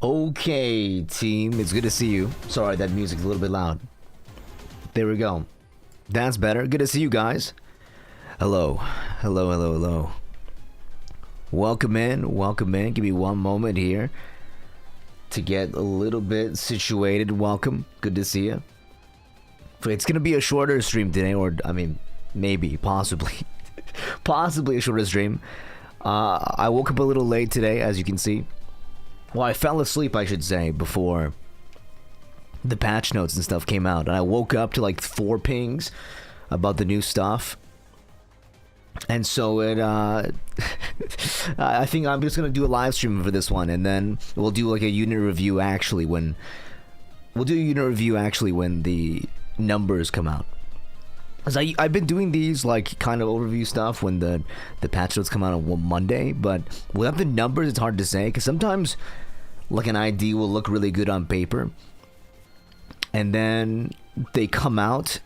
Okay, team, it's good to see you. Sorry, that music's a little bit loud. There we go. That's better. Good to see you guys. Hello. Hello, hello, hello. Welcome in, welcome in. Give me one moment here to get a little bit situated. Welcome. Good to see you. It's gonna be a shorter stream today, or, I mean, maybe, possibly. Possibly a shorter stream. I woke up a little late today, as you can see. Well, I fell asleep, I should say, before the patch notes and stuff came out. And I woke up to like 4 pings about the new stuff. And so it, I think I'm just going to do a live stream for this one. And then we'll do like a unit review actually when... We'll do a unit review actually when the numbers come out. Because I've been doing these like kind of overview stuff when the patch notes come out on Monday, but without the numbers it's hard to say, because sometimes like an ID will look really good on paper and then they come out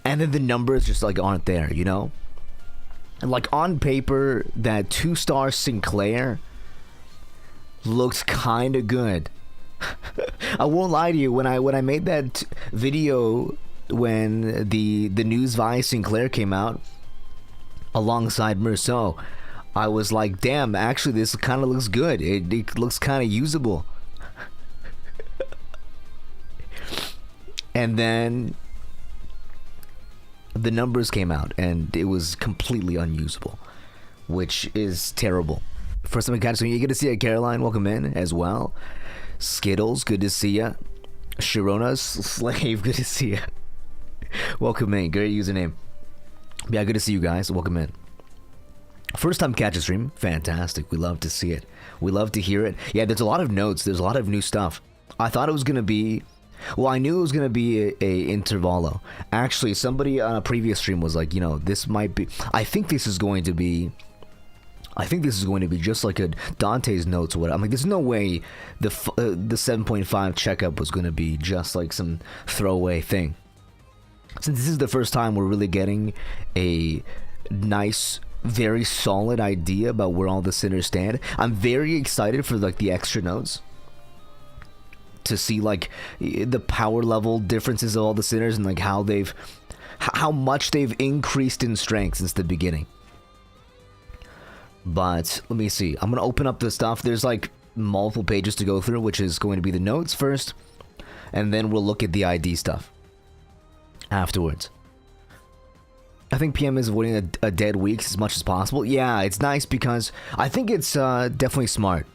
and then the numbers just like aren't there, you know? And like on paper that 2-star Sinclair looks kind of good. I won't lie to you, when I made that video when the news via Sinclair came out alongside Merceau, I was like, damn, actually this kind of looks good. It looks kind of usable. And then the numbers came out and it was completely unusable, which is terrible. First time I catch you, get to see it. Caroline, welcome in as well. Skittles, good to see ya. Sharona's Slave, good to see ya. Welcome in, great username. Yeah, good to see you guys. Welcome in. First time catch a stream, fantastic. We love to see it. We love to hear it. Yeah, there's a lot of notes. There's a lot of new stuff. I thought it was gonna be, well, I knew it was gonna be a intervallo. Actually, somebody on a previous stream was like, you know, this might be. I think this is going to be just like a Dante's notes or whatever. I'm like, there's no way the 7.5 checkup was gonna be just like some throwaway thing. Since this is the first time we're really getting a nice, very solid idea about where all the sinners stand, I'm very excited for like the extra notes to see like the power level differences of all the sinners and like how much they've increased in strength since the beginning. But let me see. I'm gonna open up the stuff. There's like multiple pages to go through, which is going to be the notes first, and then we'll look at the ID stuff afterwards. I think PM is avoiding a dead week as much as possible. Yeah, it's nice because I think it's definitely smart.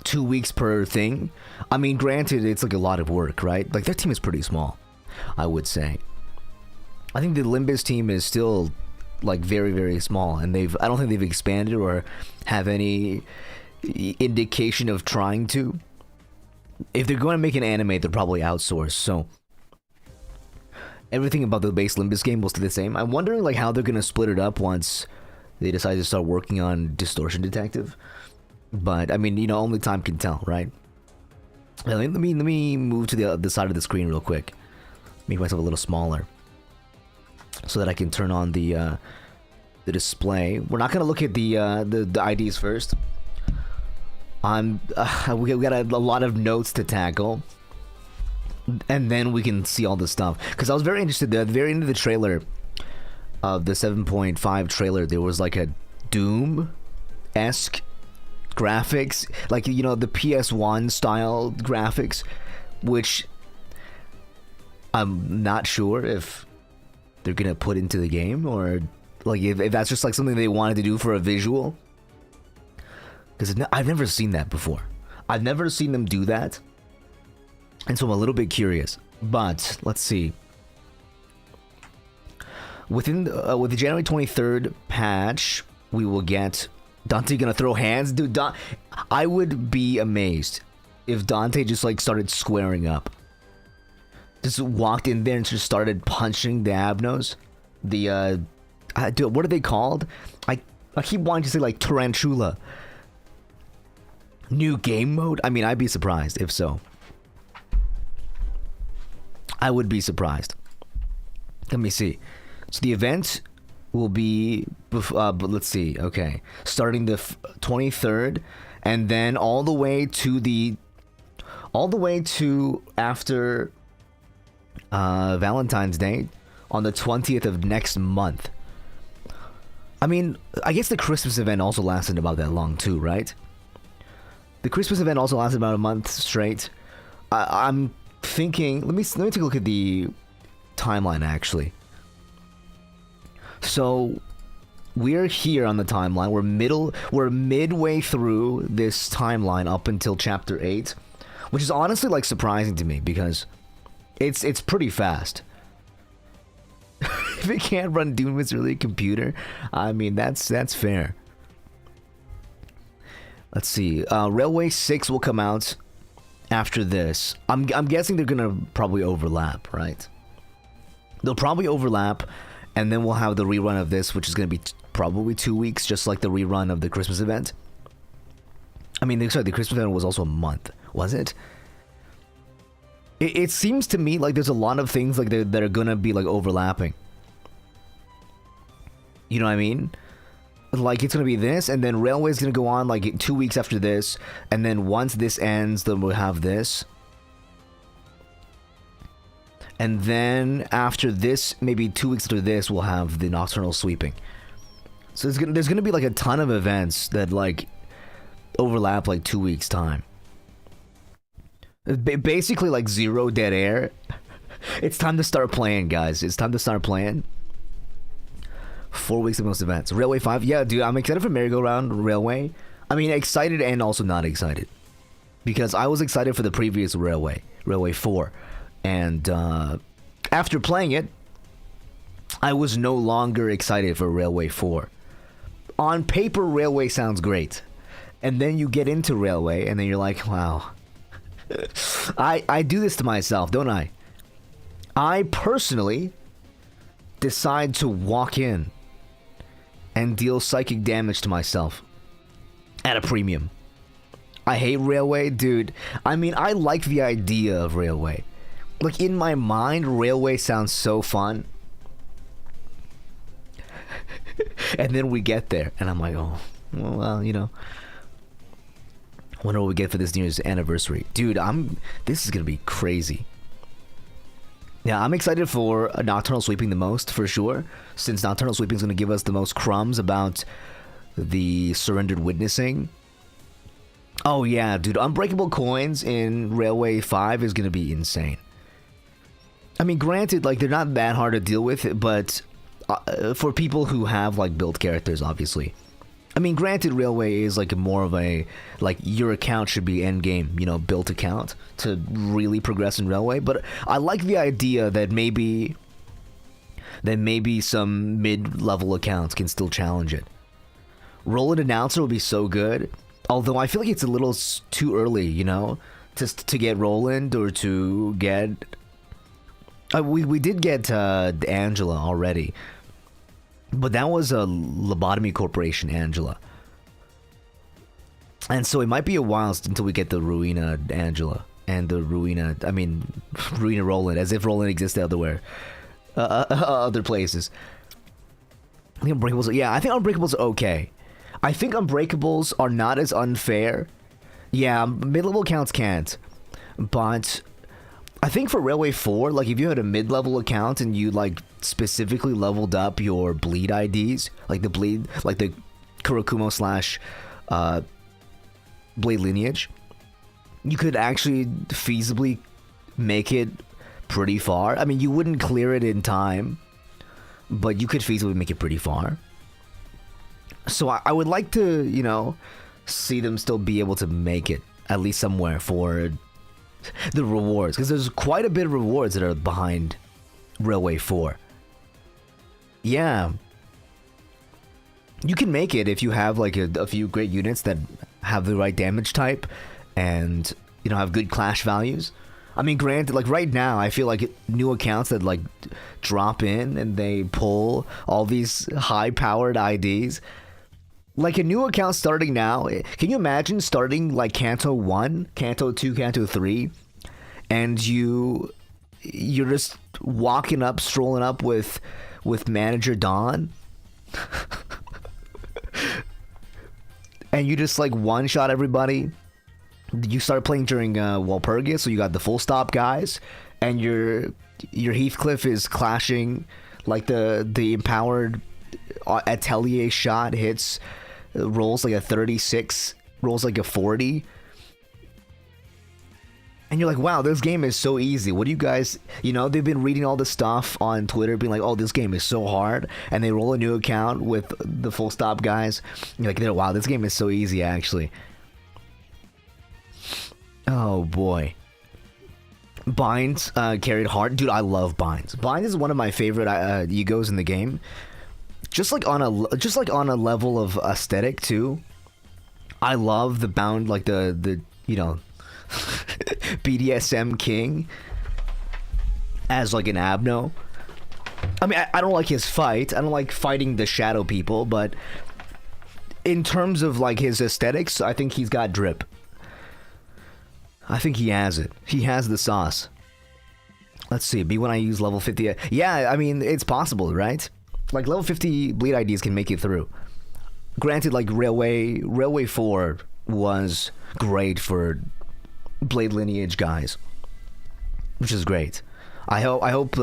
2 weeks per thing. I mean, granted, it's like a lot of work, right? Like, their team is pretty small, I would say. I think the Limbus team is still like very, very small, and I don't think they've expanded or have any indication of trying to. If they're going to make an anime, they'll probably outsource, so everything about the base Limbus game will stay the same. I'm wondering like how they're gonna split it up once they decide to start working on Distortion Detective. But I mean, you know, only time can tell, right? Let me move to the other side of the screen real quick. Make myself a little smaller so that I can turn on the display. We're not gonna look at the IDs first. We got a lot of notes to tackle. And then we can see all this stuff. Because I was very interested there. At the very end of the trailer, of the 7.5 trailer, there was like a Doom-esque graphics. Like, you know, the PS1 style graphics. Which I'm not sure if they're going to put into the game. Or like if that's just like something they wanted to do for a visual. Because I've never seen that before. I've never seen them do that. And so I'm a little bit curious, but let's see. With the January 23rd patch, we will get Dante gonna throw hands, dude. I would be amazed if Dante just like started squaring up, just walked in there and just started punching the Abnos. Dude, what are they called? I keep wanting to say like Tarantula. New game mode? I mean, I'd be surprised if so. I would be surprised. Let me see. So the event will be, but let's see. Okay, starting the 23rd, and then all the way to after Valentine's Day on the 20th of next month. I mean, I guess the Christmas event also lasted about that long too, right? The Christmas event also lasted about a month straight. I'm thinking, let me take a look at the timeline actually. So we're here on the timeline. We're midway through this timeline up until chapter 8, which is honestly like surprising to me because it's pretty fast. If it can't run Doom with its early computer, I mean that's fair. Let's see. Railway 6 will come out after this. I'm guessing they're gonna probably overlap, right? They'll probably overlap, and then we'll have the rerun of this, which is gonna be probably 2 weeks, just like the rerun of the Christmas event. I mean, sorry, the Christmas event was also a month, was it? It seems to me like there's a lot of things like that are gonna be like overlapping. You know what I mean? Like it's gonna be this, and then Railway's gonna go on like 2 weeks after this, and then once this ends, then we'll have this. And then after this, maybe 2 weeks after this, we'll have the Nocturnal Sweeping. So there's gonna be like a ton of events that like overlap like 2 weeks time. Basically like zero dead air. It's time to start playing, guys. It's time to start playing. 4 weeks of most events. Railway 5, yeah, dude, I'm excited for Merry-Go-Round Railway. I mean, excited and also not excited. Because I was excited for the previous Railway 4. And after playing it, I was no longer excited for Railway 4. On paper, Railway sounds great. And then you get into Railway, and then you're like, wow. I do this to myself, don't I? I personally decide to walk in and deal psychic damage to myself at a premium. I hate Railway, dude. I mean, I like the idea of Railway. Like, in my mind, Railway sounds so fun. And then we get there, and I'm like, oh, well, you know. Wonder what we get for this New Year's anniversary. Dude, this is gonna be crazy. Yeah, I'm excited for Nocturnal Sweeping the most, for sure. Since Nocturnal Sweeping is gonna give us the most crumbs about the surrendered witnessing. Oh yeah, dude, unbreakable coins in Railway 5 is gonna be insane. I mean, granted, like, they're not that hard to deal with, but for people who have, like, built characters, obviously. I mean, granted, Railway is, like, more of a, like, your account should be endgame, you know, built account to really progress in Railway, but I like the idea that maybe some mid-level accounts can still challenge it. Roland Announcer will be so good, although I feel like it's a little too early, you know, to get Roland or to get... we did get Angela already, but that was a Lobotomy Corporation Angela. And so it might be a while until we get the Ruina Angela and the Ruina Roland, as if Roland existed elsewhere, other places. I think Unbreakables, yeah, I think Unbreakables are okay. I think Unbreakables are not as unfair. Yeah, mid-level accounts can't, but I think for Railway 4, like, if you had a mid-level account and you, like, specifically leveled up your bleed IDs, like the bleed, like the Kurakumo slash Blade Lineage, you could actually feasibly make it pretty far. I mean, you wouldn't clear it in time, but you could feasibly make it pretty far. So I would like to, you know, see them still be able to make it at least somewhere for the rewards, because there's quite a bit of rewards that are behind Railway 4. Yeah, you can make it if you have like a few great units that have the right damage type and, you know, have good clash values. I mean, granted, like right now, I feel like new accounts that like drop in and they pull all these high-powered IDs. Like a new account starting now, can you imagine starting like Kanto 1, Kanto 2, Kanto 3, and you're just walking up, strolling up with and you just like one shot everybody. You start playing during Walpurgis, so you got the full stop guys, and your Heathcliff is clashing, like the empowered Atelier shot hits, rolls like a 36, rolls like a 40. And you're like, wow, this game is so easy. What do you guys, they've been reading all this stuff on Twitter being like, oh, this game is so hard. And they roll a new account with the full stop guys. And you're like, wow, this game is so easy, actually. Oh, boy. Binds carried hard. Dude, I love Binds. Binds is one of my favorite egos in the game. Just like on a level of aesthetic, too. I love the bound, like the BDSM king as like an Abno. I mean, I don't like his fight. I don't like fighting the shadow people, but in terms of like his aesthetics, I think he's got drip. I think he has it. He has the sauce. Let's see. Be when I use level 50. Yeah, I mean, it's possible, right? Like level 50 bleed IDs can make it through. Granted, like Railway 4 was great for Blade Lineage guys, which is great. I hope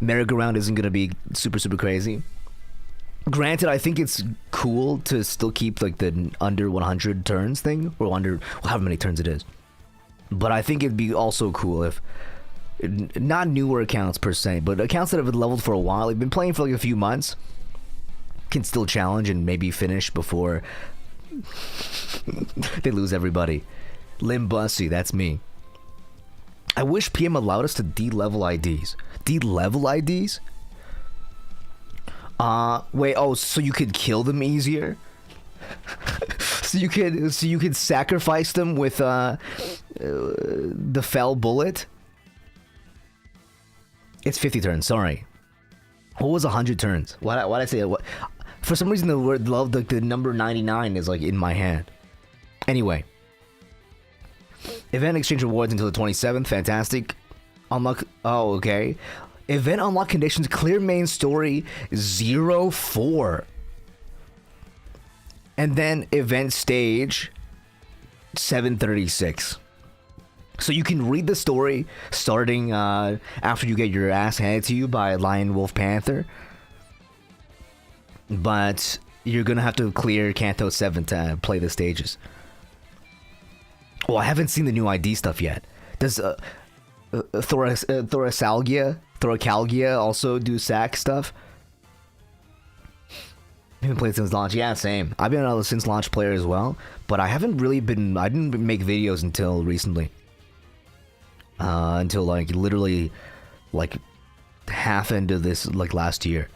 Merry-Go-Round isn't gonna be super crazy. Granted, I think it's cool to still keep like the under 100 turns thing, or under however many turns it is. But I think it'd be also cool if not newer accounts per se, but accounts that have been leveled for a while, they've been playing for like a few months, can still challenge and maybe finish before they lose everybody. Limbus, that's me. I wish PM allowed us to de-level IDs. De-level IDs? Wait, oh, so you could kill them easier? so you could sacrifice them with the fell bullet? It's 50 turns, sorry. What was 100 turns? Why'd I say that? For some reason the word love, like the number 99 is like in my hand. Anyway. Event exchange rewards until the 27th. Fantastic. Unlock. Oh, okay. Event unlock conditions. Clear main story 04. And then event stage 736. So you can read the story starting after you get your ass handed to you by Lion, Wolf, Panther. But you're going to have to clear Canto 7 to play the stages. Oh, I haven't seen the new ID stuff yet. Does Thoracalgia also do sack stuff? I haven't played since launch. Yeah, same. I've been a since launch player as well, but I haven't really been. I didn't make videos until recently. Until like literally, like half into this like last year.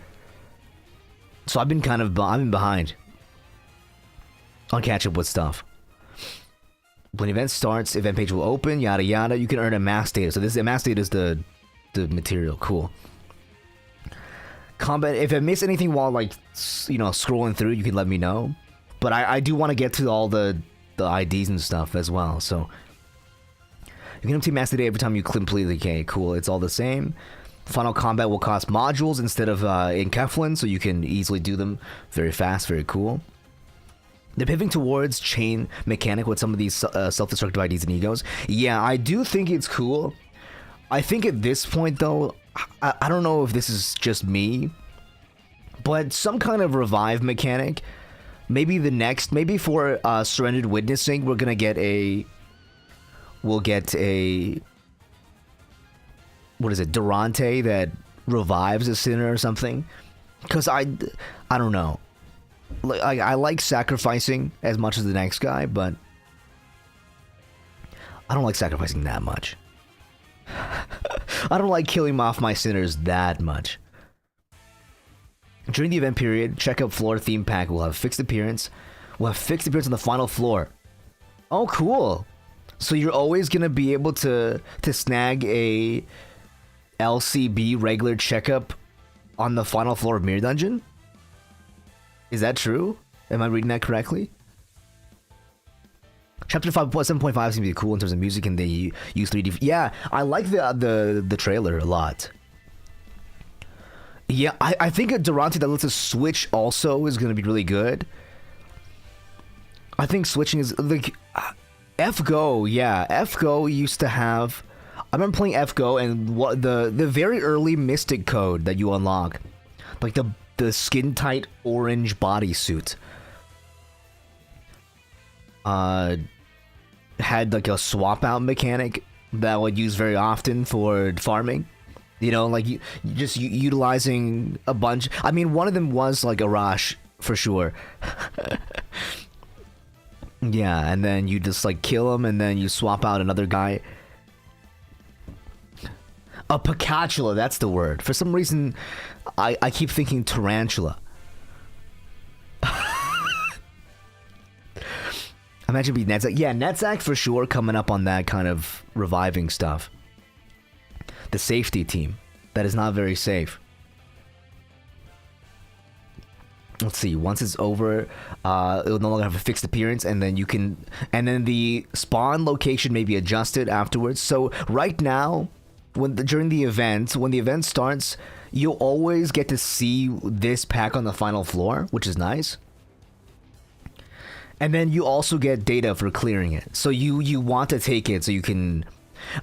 So I've been behind on catch up with stuff. When event starts, event page will open, yada yada. You can earn a mass data. So this mass data is the material. Cool. Combat. If I miss anything while like scrolling through, you can let me know. But I do want to get to all the IDs and stuff as well. So you can obtain mass data every time you complete the K. Cool. It's all the same. Final combat will cost modules instead of in Keflin, so you can easily do them very fast. Very cool. They're pivoting towards chain mechanic with some of these self-destructive IDs and egos. Yeah, I do think it's cool. I think at this point, though, I don't know if this is just me, but some kind of revive mechanic. Maybe for Surrendered Witnessing, we'll get a... What is it? Durante that revives a sinner or something? Because I don't know. I like sacrificing as much as the next guy, but I don't like sacrificing that much. I don't like killing off my sinners that much. During the event period, checkout floor theme pack will have fixed appearance. We'll have fixed appearance on the final floor. Oh, cool. So you're always going to be able to snag a LCB regular checkup on the final floor of Mirror Dungeon? Is that true? Am I reading that correctly? Chapter 7.5 seems to be cool in terms of music, and they use 3D. Yeah, I like the trailer a lot. Yeah, I think a Durante that lets us switch also is going to be really good. I think switching is like FGO. Yeah, FGO used to have. I remember playing FGO and what the very early Mystic code that you unlock, like the skin tight orange bodysuit. Had like a swap out mechanic that I would use very often for farming. You know, like you just utilizing a bunch. I mean, one of them was like a Rush for sure. Yeah, and then you just like kill him, and then you swap out another guy. A Pacatula, that's the word. For some reason, I keep thinking tarantula. Imagine being Netzak. Yeah, Netzak for sure coming up on that kind of reviving stuff. The safety team. That is not very safe. Let's see. Once it's over, it'll no longer have a fixed appearance, and then you can... And then the spawn location may be adjusted afterwards. So right now, during the event, when the event starts, you'll always get to see this pack on the final floor, which is nice. And then you also get data for clearing it. So you want to take it so you can...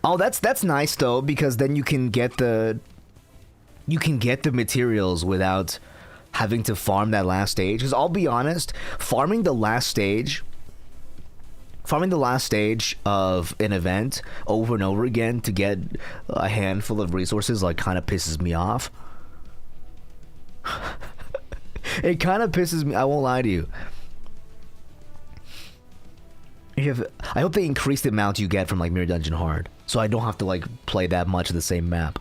Oh, that's nice though, because then you can get the materials without having to farm that last stage. Because I'll be honest, farming the last stage of an event over and over again to get a handful of resources like kind of pisses me off. It kind of pisses me. I won't lie to you. I hope they increase the amount you get from like Mirror Dungeon Hard, so I don't have to like play that much of the same map.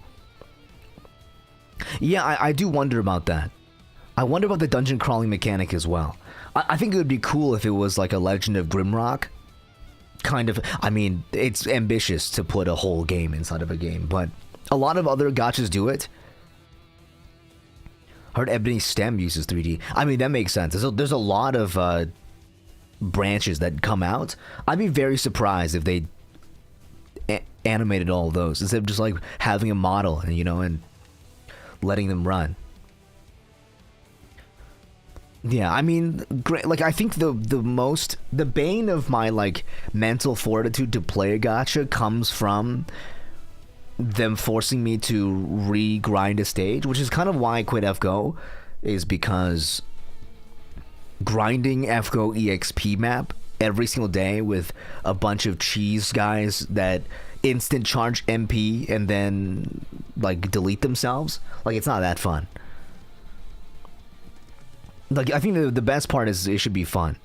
Yeah, I do wonder about that. I wonder about the dungeon crawling mechanic as well. I think it would be cool if it was like a Legend of Grimrock kind of. I mean, it's ambitious to put a whole game inside of a game, but a lot of other gachas do it. Heard Ebony Stem uses 3D. I mean, that makes sense. There's a lot of branches that come out. I'd be very surprised if they animated all of those instead of just like having a model and, you know, and letting them run. Yeah, I mean, great. Like, I think the bane of my like mental fortitude to play a gacha comes from them forcing me to re-grind a stage, which is kind of why I quit FGO, is because grinding FGO EXP map every single day with a bunch of cheese guys that instant charge MP and then like delete themselves, like, it's not that fun. Like, I think the best part is it should be fun.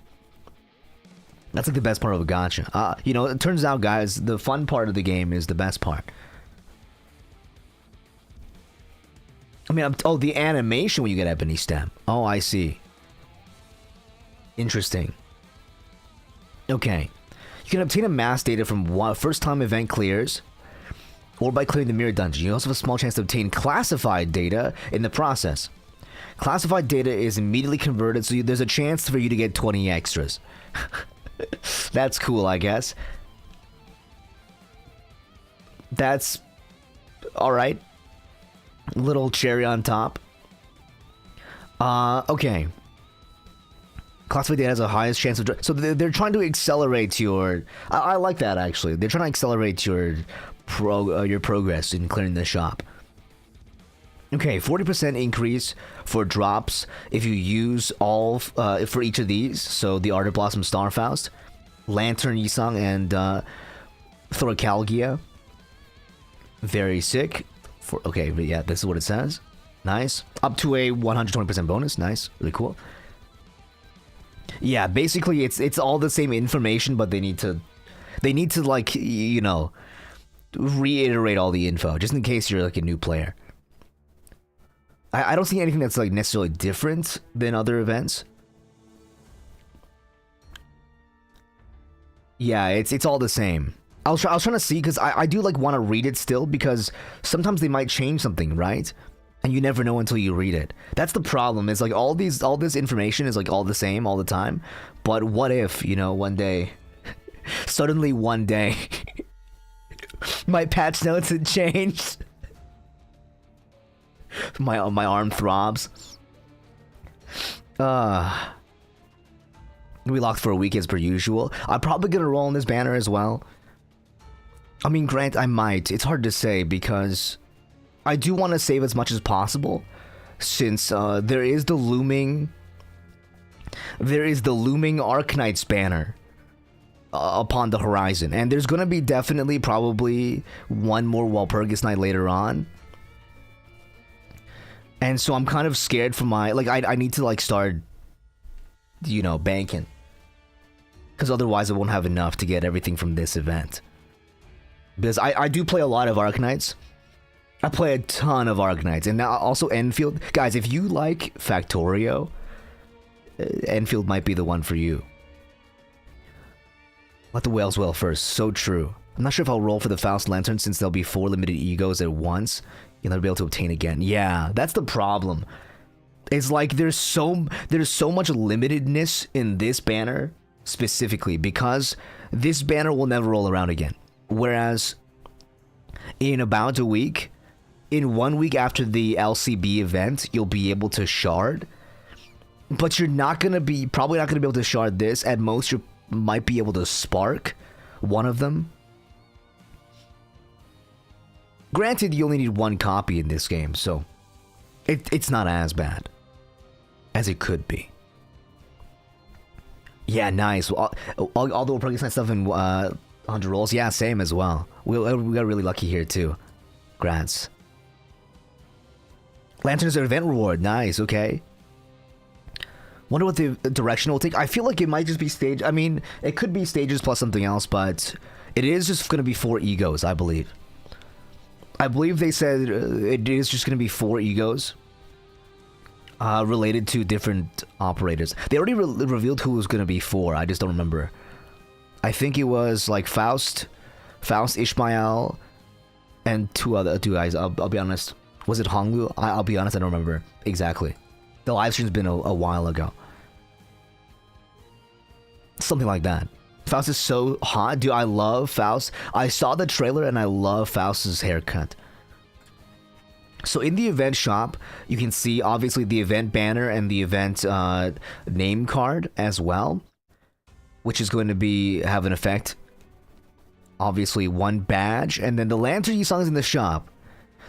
That's like the best part of a gacha. You know, it turns out, guys, the fun part of the game is the best part. I mean, oh, the animation when you get Ebony Stem. Oh, I see. Interesting. Okay. You can obtain a mass data from first time event clears, or by clearing the mirror dungeon. You also have a small chance to obtain classified data in the process. Classified data is immediately converted, so there's a chance for you to get 20 extras. That's cool, I guess. That's alright. Little cherry on top. Okay. Classified data has the highest chance of... So they're trying to accelerate your... I like that, actually. They're trying to accelerate your progress in clearing the shop. Okay, 40% increase for drops if you use all... for each of these. So the Ardent Blossom Star Faust, Lantern Yisang, and Thoracalgia. Very sick. Okay, but yeah, this is what it says. Nice. Up to a 120% bonus. Nice. Really cool. Yeah, basically it's all the same information, but they need to like, you know, reiterate all the info just in case you're like a new player. I don't see anything that's like necessarily different than other events. Yeah, it's all the same. I was trying to see, because I do like want to read it still, because sometimes they might change something, right? And you never know until you read it. That's the problem. It's like all this information is like all the same all the time. But what if, you know, one day, suddenly one day, my patch notes had changed. My arm throbs. We locked for a week as per usual. I'm probably gonna roll in this banner as well. I mean, Grant, I might. It's hard to say because I do want to save as much as possible, since there is the looming Arknights banner upon the horizon, and there's gonna be definitely probably one more Walpurgis Night later on. And so I'm kind of scared for my, like, I need to, like, start, you know, banking. Because otherwise I won't have enough to get everything from this event. Because I do play a lot of Arknights. I play a ton of Arknights. And now also Enfield. Guys, if you like Factorio, Enfield might be the one for you. Let the whales wail first. So true. I'm not sure if I'll roll for the Faust Lantern since there'll be 4 limited egos at once. You'll never be able to obtain again. Yeah, that's the problem. It's like there's so much limitedness in this banner specifically because this banner will never roll around again. Whereas in about a week, in 1 week after the LCB event, you'll be able to shard. But you're probably not gonna be able to shard this. At most, you might be able to spark one of them. Granted, you only need 1 copy in this game, so it's not as bad as it could be. Yeah, nice. All the Walpurgis Night stuff in 100 rolls. Yeah, same as well. We got really lucky here too. Grants. Lanterns are event reward. Nice. Okay. Wonder what the direction will take. I feel like it might just be stage. I mean, it could be stages plus something else, but it is just going to be 4 egos, I believe. I believe they said it is just going to be 4 egos related to different operators. They already revealed who was going to be 4. I just don't remember. I think it was like Faust, Ishmael, and two guys. I'll be honest. Was it Honglu? I'll be honest, I don't remember exactly. The livestream's been a while ago. Something like that. Faust is so hot. Dude, I love Faust. I saw the trailer and I love Faust's haircut. So in the event shop, you can see obviously the event banner and the event name card as well, which is going to have an effect. Obviously 1 badge, and then the lantern you saw is in the shop.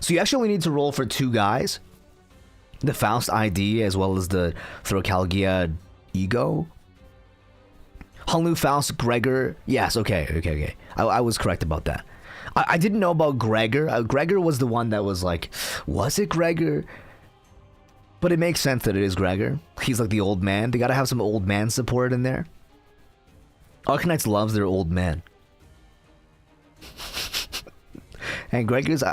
So you actually only need to roll for 2 guys. The Faust ID as well as the Throcalgia Ego. Honglu, Faust, Gregor. Yes, okay. I was correct about that. I didn't know about Gregor. Gregor was the one that was like, was it Gregor? But it makes sense that it is Gregor. He's like the old man. They gotta have some old man support in there. Arknights loves their old man. And Gregor's...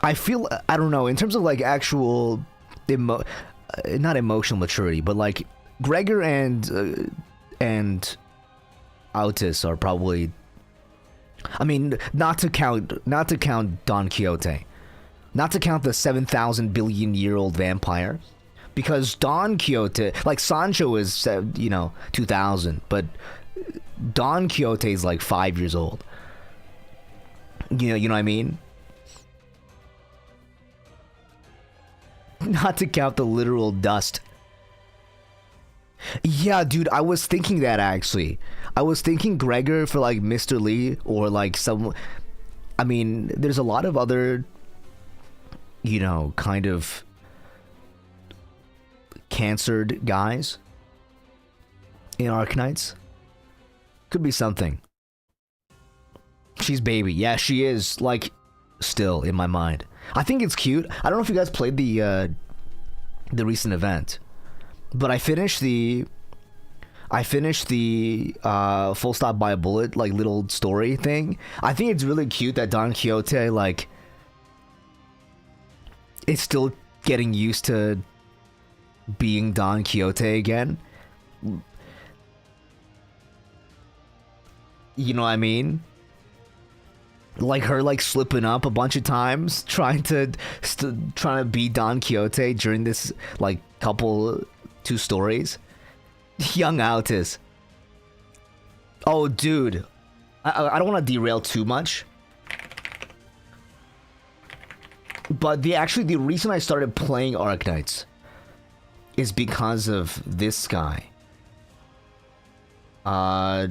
I feel... I don't know. In terms of like actual... not emotional maturity, but like Gregor and Autis are probably, I mean, not to count Don Quixote, not to count the 7,000 billion year old vampire, because Don Quixote, like Sancho is 2000, but Don Quixote is like 5 years old. You know what I mean? Not to count the literal dust. Yeah, dude, I was thinking that actually. I was thinking Gregor for like Mr. Lee or like some... I mean, there's a lot of other, kind of cancered guys in Arknights. Could be something. She's baby. Yeah, she is, like, still in my mind. I think it's cute. I don't know if you guys played the recent event, but I finished the full stop by a bullet like little story thing. I think it's really cute that Don Quixote like is still getting used to being Don Quixote again. You know what I mean? Like her like slipping up a bunch of times trying to be Don Quixote during this like two stories. Young Autis. Oh dude, I don't want to derail too much, but the reason I started playing Arknights is because of this guy. Uh,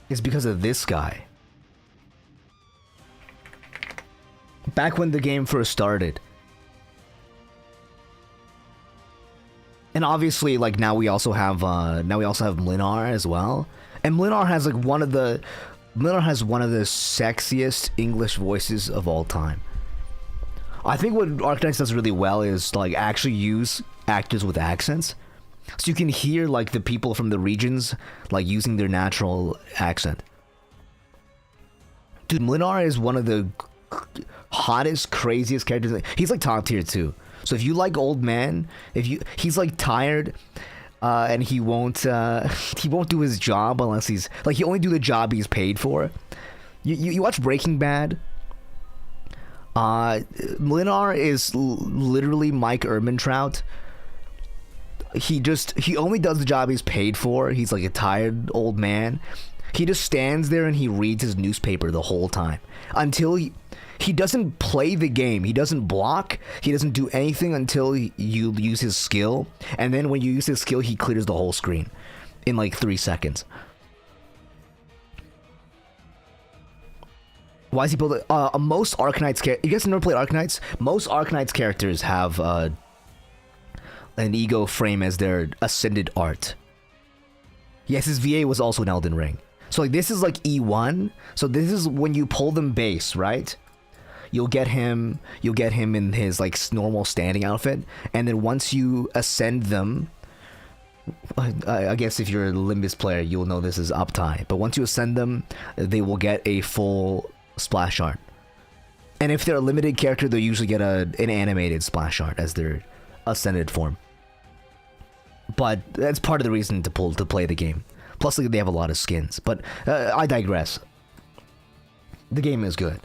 it's because of this guy. Back when the game first started. And obviously, like, now we also have Mlinar as well. And Mlinar has like one of the sexiest English voices of all time. I think what Arknights does really well is like actually use actors with accents. So you can hear like the people from the regions like using their natural accent. Dude, Mlinar is one of the hottest, craziest characters. He's like top tier too. So if you like old man, he's like tired, and he won't do his job unless he only do the job he's paid for. You watch Breaking Bad. Mlinar is literally Mike Ehrmantraut. He only does the job he's paid for. He's like a tired old man. He just stands there and he reads his newspaper the whole time until he doesn't play the game. He doesn't block. He doesn't do anything until you use his skill. And then when you use his skill, he clears the whole screen in like 3 seconds. Why is he building? Most Arknights you guys never played Arknights? Most Arknights characters have an ego frame as their ascended art. Yes, his VA was also an Elden Ring. So like this is like E1. So this is when you pull them base, right? You'll get him in his like normal standing outfit, and then once you ascend them, I guess if you're a Limbus player, you'll know this is uptime. But once you ascend them, they will get a full splash art. And if they're a limited character, they'll usually get an animated splash art as their ascended form. But that's part of the reason to play the game. Plus, they have a lot of skins. But I digress. The game is good.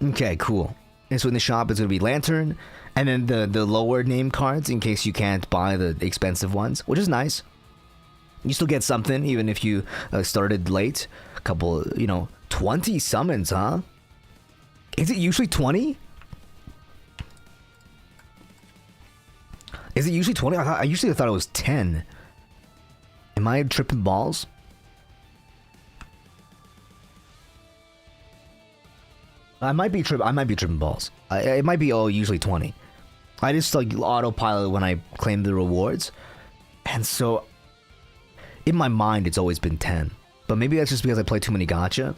Okay, cool. And so in the shop, it's going to be Lantern, and then the lower name cards in case you can't buy the expensive ones, which is nice. You still get something even if you started late. A couple, 20 summons, huh? Is it usually 20? Is it usually 20? I usually thought it was 10. Am I tripping balls? I might be tripping balls. It might be usually 20. I just like autopilot when I claim the rewards, and so in my mind it's always been 10. But maybe that's just because I play too many gacha.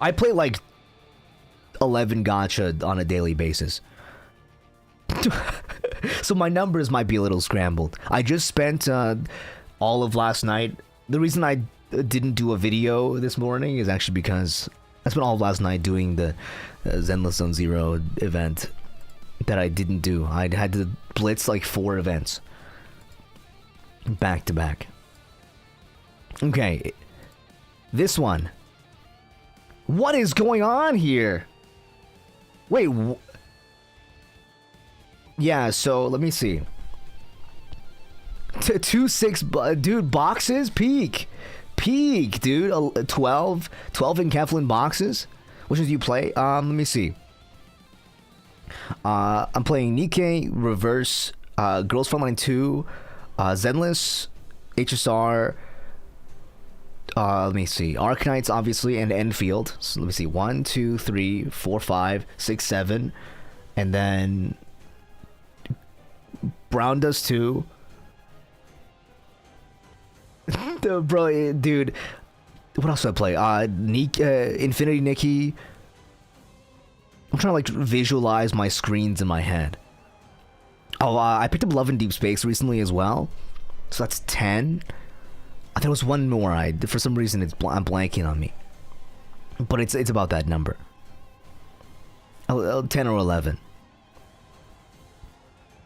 I play like 11 gacha on a daily basis. So my numbers might be a little scrambled. I just spent all of last night. The reason I didn't do a video this morning is actually because I spent all of last night doing the Zenless Zone Zero event that I didn't do. I had to blitz like 4 events back to back. Okay, this one. What is going on here? Wait. Yeah, so let me see. 2-6, dude, boxes? Peak, dude. 12 in Keflin boxes. Which is you play? Let me see. I'm playing Nikkei, Reverse, Girls Frontline 2, Zenless, HSR, let me see, Arknights, obviously, and Enfield. So let me see, 1, 2, 3, 4, 5, 6, 7, and then Brown does 2. Bro, dude, what else do I play? Infinity Nikki. I'm trying to like visualize my screens in my head. Oh, I picked up Love in Deep Space recently as well, so that's 10. There was one more. For some reason I'm blanking on me, but it's about that number. 10 or 11.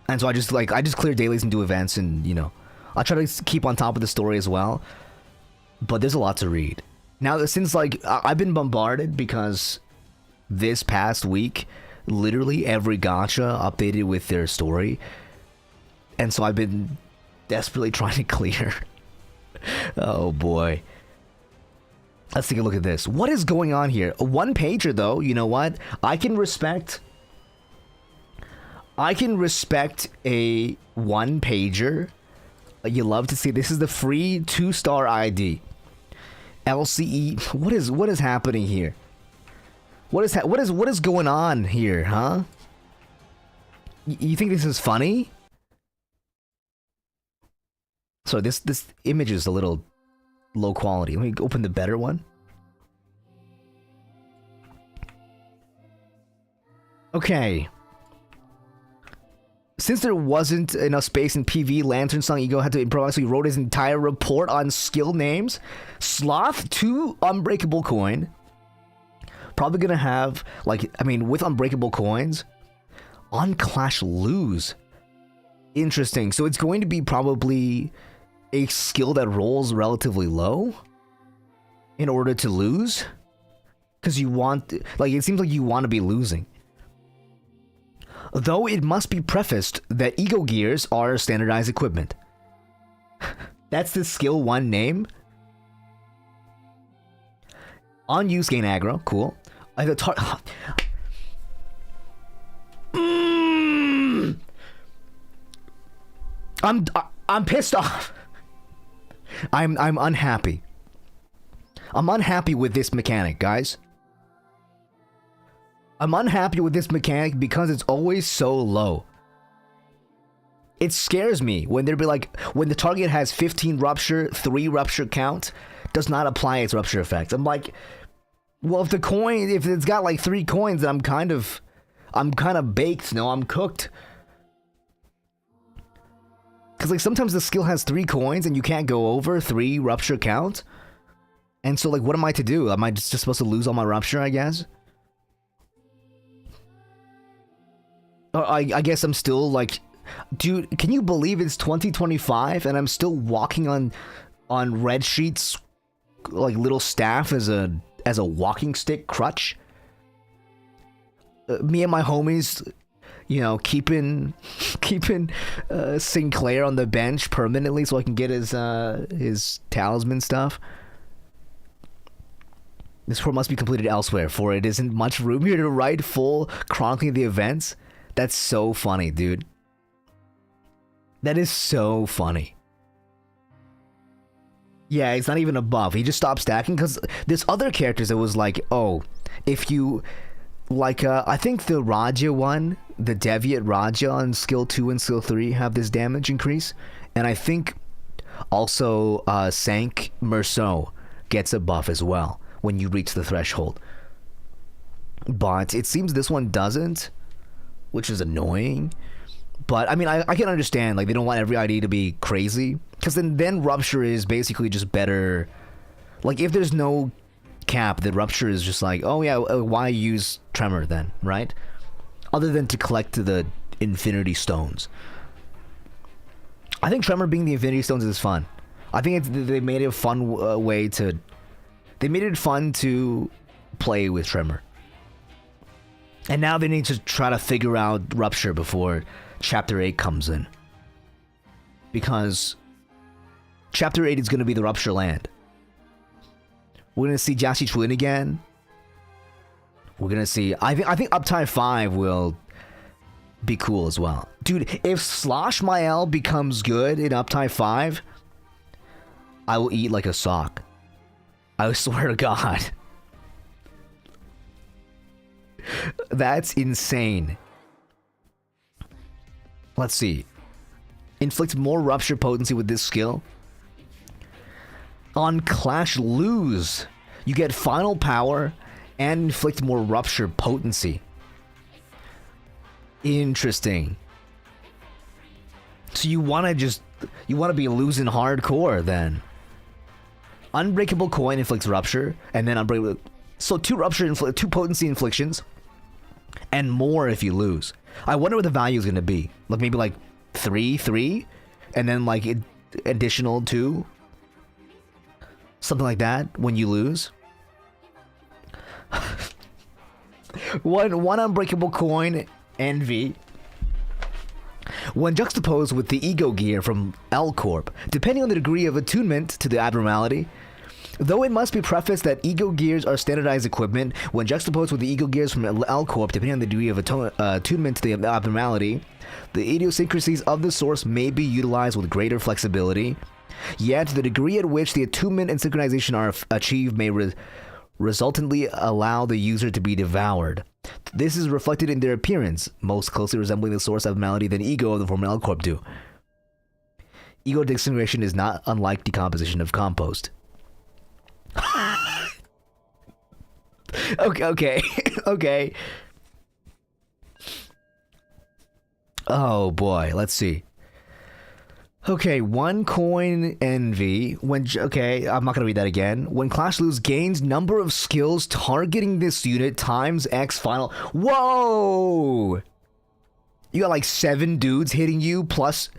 And so I just clear dailies and do events, and I try to keep on top of the story as well. But there's a lot to read. Now, since I've been bombarded because this past week, literally every gacha updated with their story. And so I've been desperately trying to clear. Oh boy. Let's take a look at this. What is going on here? A one pager though, you know what? I can respect I can respect a one-pager. You love to see. This is the free 2-star ID. LCE. What is happening here? What is going on here, huh? You think this is funny? So this image is a little low quality. Let me open the better one. Okay. Since there wasn't enough space in PV, Lantern Song Ego had to improvise, so he wrote his entire report on skill names. Sloth 2 Unbreakable Coin. Probably gonna have, like, I mean, with Unbreakable Coins, on Clash Lose. Interesting. So it's going to be probably a skill that rolls relatively low in order to lose. Because you want, like, it seems like you want to be losing. Though it must be prefaced that Ego Gears are standardized equipment. That's the skill 1 name. On use gain aggro, cool. I have I'm pissed off. I'm unhappy. I'm unhappy with this mechanic, guys. I'm unhappy with this mechanic because it's always so low. It scares me when there'd be like, when the target has 15 rupture, 3 rupture count, does not apply its rupture effect. I'm like, well, if it's got like 3 coins, then I'm kind of baked, no, I'm cooked. Because like sometimes the skill has 3 coins and you can't go over 3 rupture count. And so like, what am I to do? Am I just supposed to lose all my rupture, I guess? I guess I'm still like, dude, can you believe it's 2025 and I'm still walking on red sheets, like little staff as a walking stick crutch? Me and my homies, you know, keeping Sinclair on the bench permanently so I can get his talisman stuff. This report must be completed elsewhere, for it isn't much room here to write full chronicling the events. That's so funny, dude. That is so funny. Yeah, it's not even a buff. He just stopped stacking because there's other characters that was like, oh, if you, like, I think the Raja one, the Deviate Raja on skill 2 and skill 3 have this damage increase. And I think also Sank Merceau gets a buff as well when you reach the threshold. But it seems this one doesn't, which is annoying. But I mean, I can understand, like, they don't want every ID to be crazy, because then rupture is basically just better. Like, if there's no cap, then rupture is just like, oh yeah, why use tremor then, right? Other than to collect the infinity stones. I think tremor being the infinity stones is fun. I think they made it a fun way to, they made it fun to play with tremor. And now they need to try to figure out rupture before Chapter 8 comes in. Because Chapter 8 is going to be the rupture land. We're going to see Jassy Twin again. We're going to see, I think Uptime 5 will be cool as well. Dude, if Slosh Mael becomes good in Uptime 5, I will eat like a sock. I swear to God. That's insane. Let's see. Inflict more rupture potency with this skill. On Clash Lose, you get final power and inflict more rupture potency. Interesting. So you want to be losing hardcore then. Unbreakable Coin inflicts rupture, and then unbreakable. So 2 rupture, 2 potency inflictions, and more if you lose. I wonder what the value is going to be. Like maybe like 3, and then like additional 2, something like that when you lose. one Unbreakable Coin, Envy. When juxtaposed with the Ego Gear from L Corp, depending on the degree of attunement to the abnormality, Though it must be prefaced that Ego gears are standardized equipment, when juxtaposed with the Ego gears from L Corp, depending on the degree of attunement to the abnormality, the idiosyncrasies of the source may be utilized with greater flexibility. Yet, the degree at which the attunement and synchronization are achieved may resultantly allow the user to be devoured. This is reflected in their appearance, most closely resembling the source abnormality than Ego of the former L Corp do. Ego disintegration is not unlike decomposition of compost. Okay. Okay. Oh boy, let's see. Okay, one coin envy. Okay, I'm not gonna read that again. When Clash lose gains number of skills targeting this unit times X final. Whoa! You got like 7 dudes hitting you plus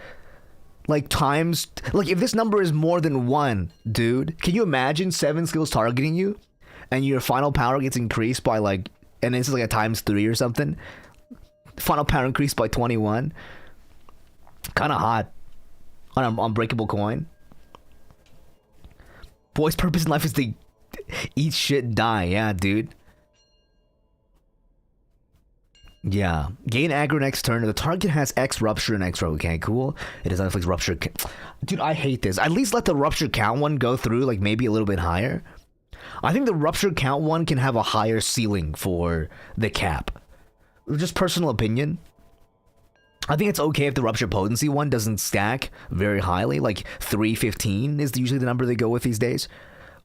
like times, like if this number is more than 1, dude, can you imagine 7 skills targeting you and your final power gets increased by like, and this is like a times 3 or something. Final power increased by 21. Kind of hot. On an unbreakable coin. Boy's purpose in life is to eat shit, die. Yeah, dude. Yeah. Gain aggro next turn. The target has X rupture and X row. Okay, cool. It does not inflict rupture. Dude, I hate this. At least let the rupture count one go through, like maybe a little bit higher. I think the rupture count one can have a higher ceiling for the cap. Just personal opinion. I think it's okay if the rupture potency one doesn't stack very highly, like 315 is usually the number they go with these days.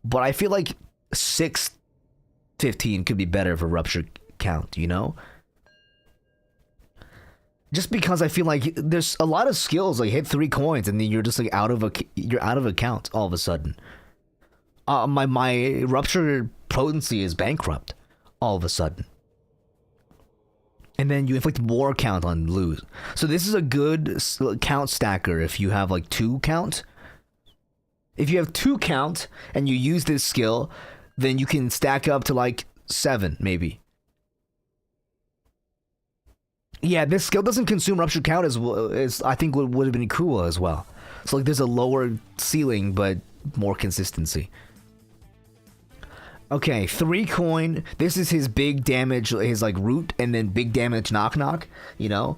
But I feel like 615 could be better for rupture count, you know? Just because I feel like there's a lot of skills, like hit 3 coins and then you're just like out of a count all of a sudden. My rupture potency is bankrupt all of a sudden. And then you inflict more count on lose. So this is a good count stacker if you have like 2 count. If you have 2 count and you use this skill, then you can stack up to like 7 maybe. Yeah, this skill doesn't consume rupture count as I think would have been cool as well. So like there's a lower ceiling but more consistency. Okay, 3 coin. This is his big damage, his like root, and then big damage knock, you know?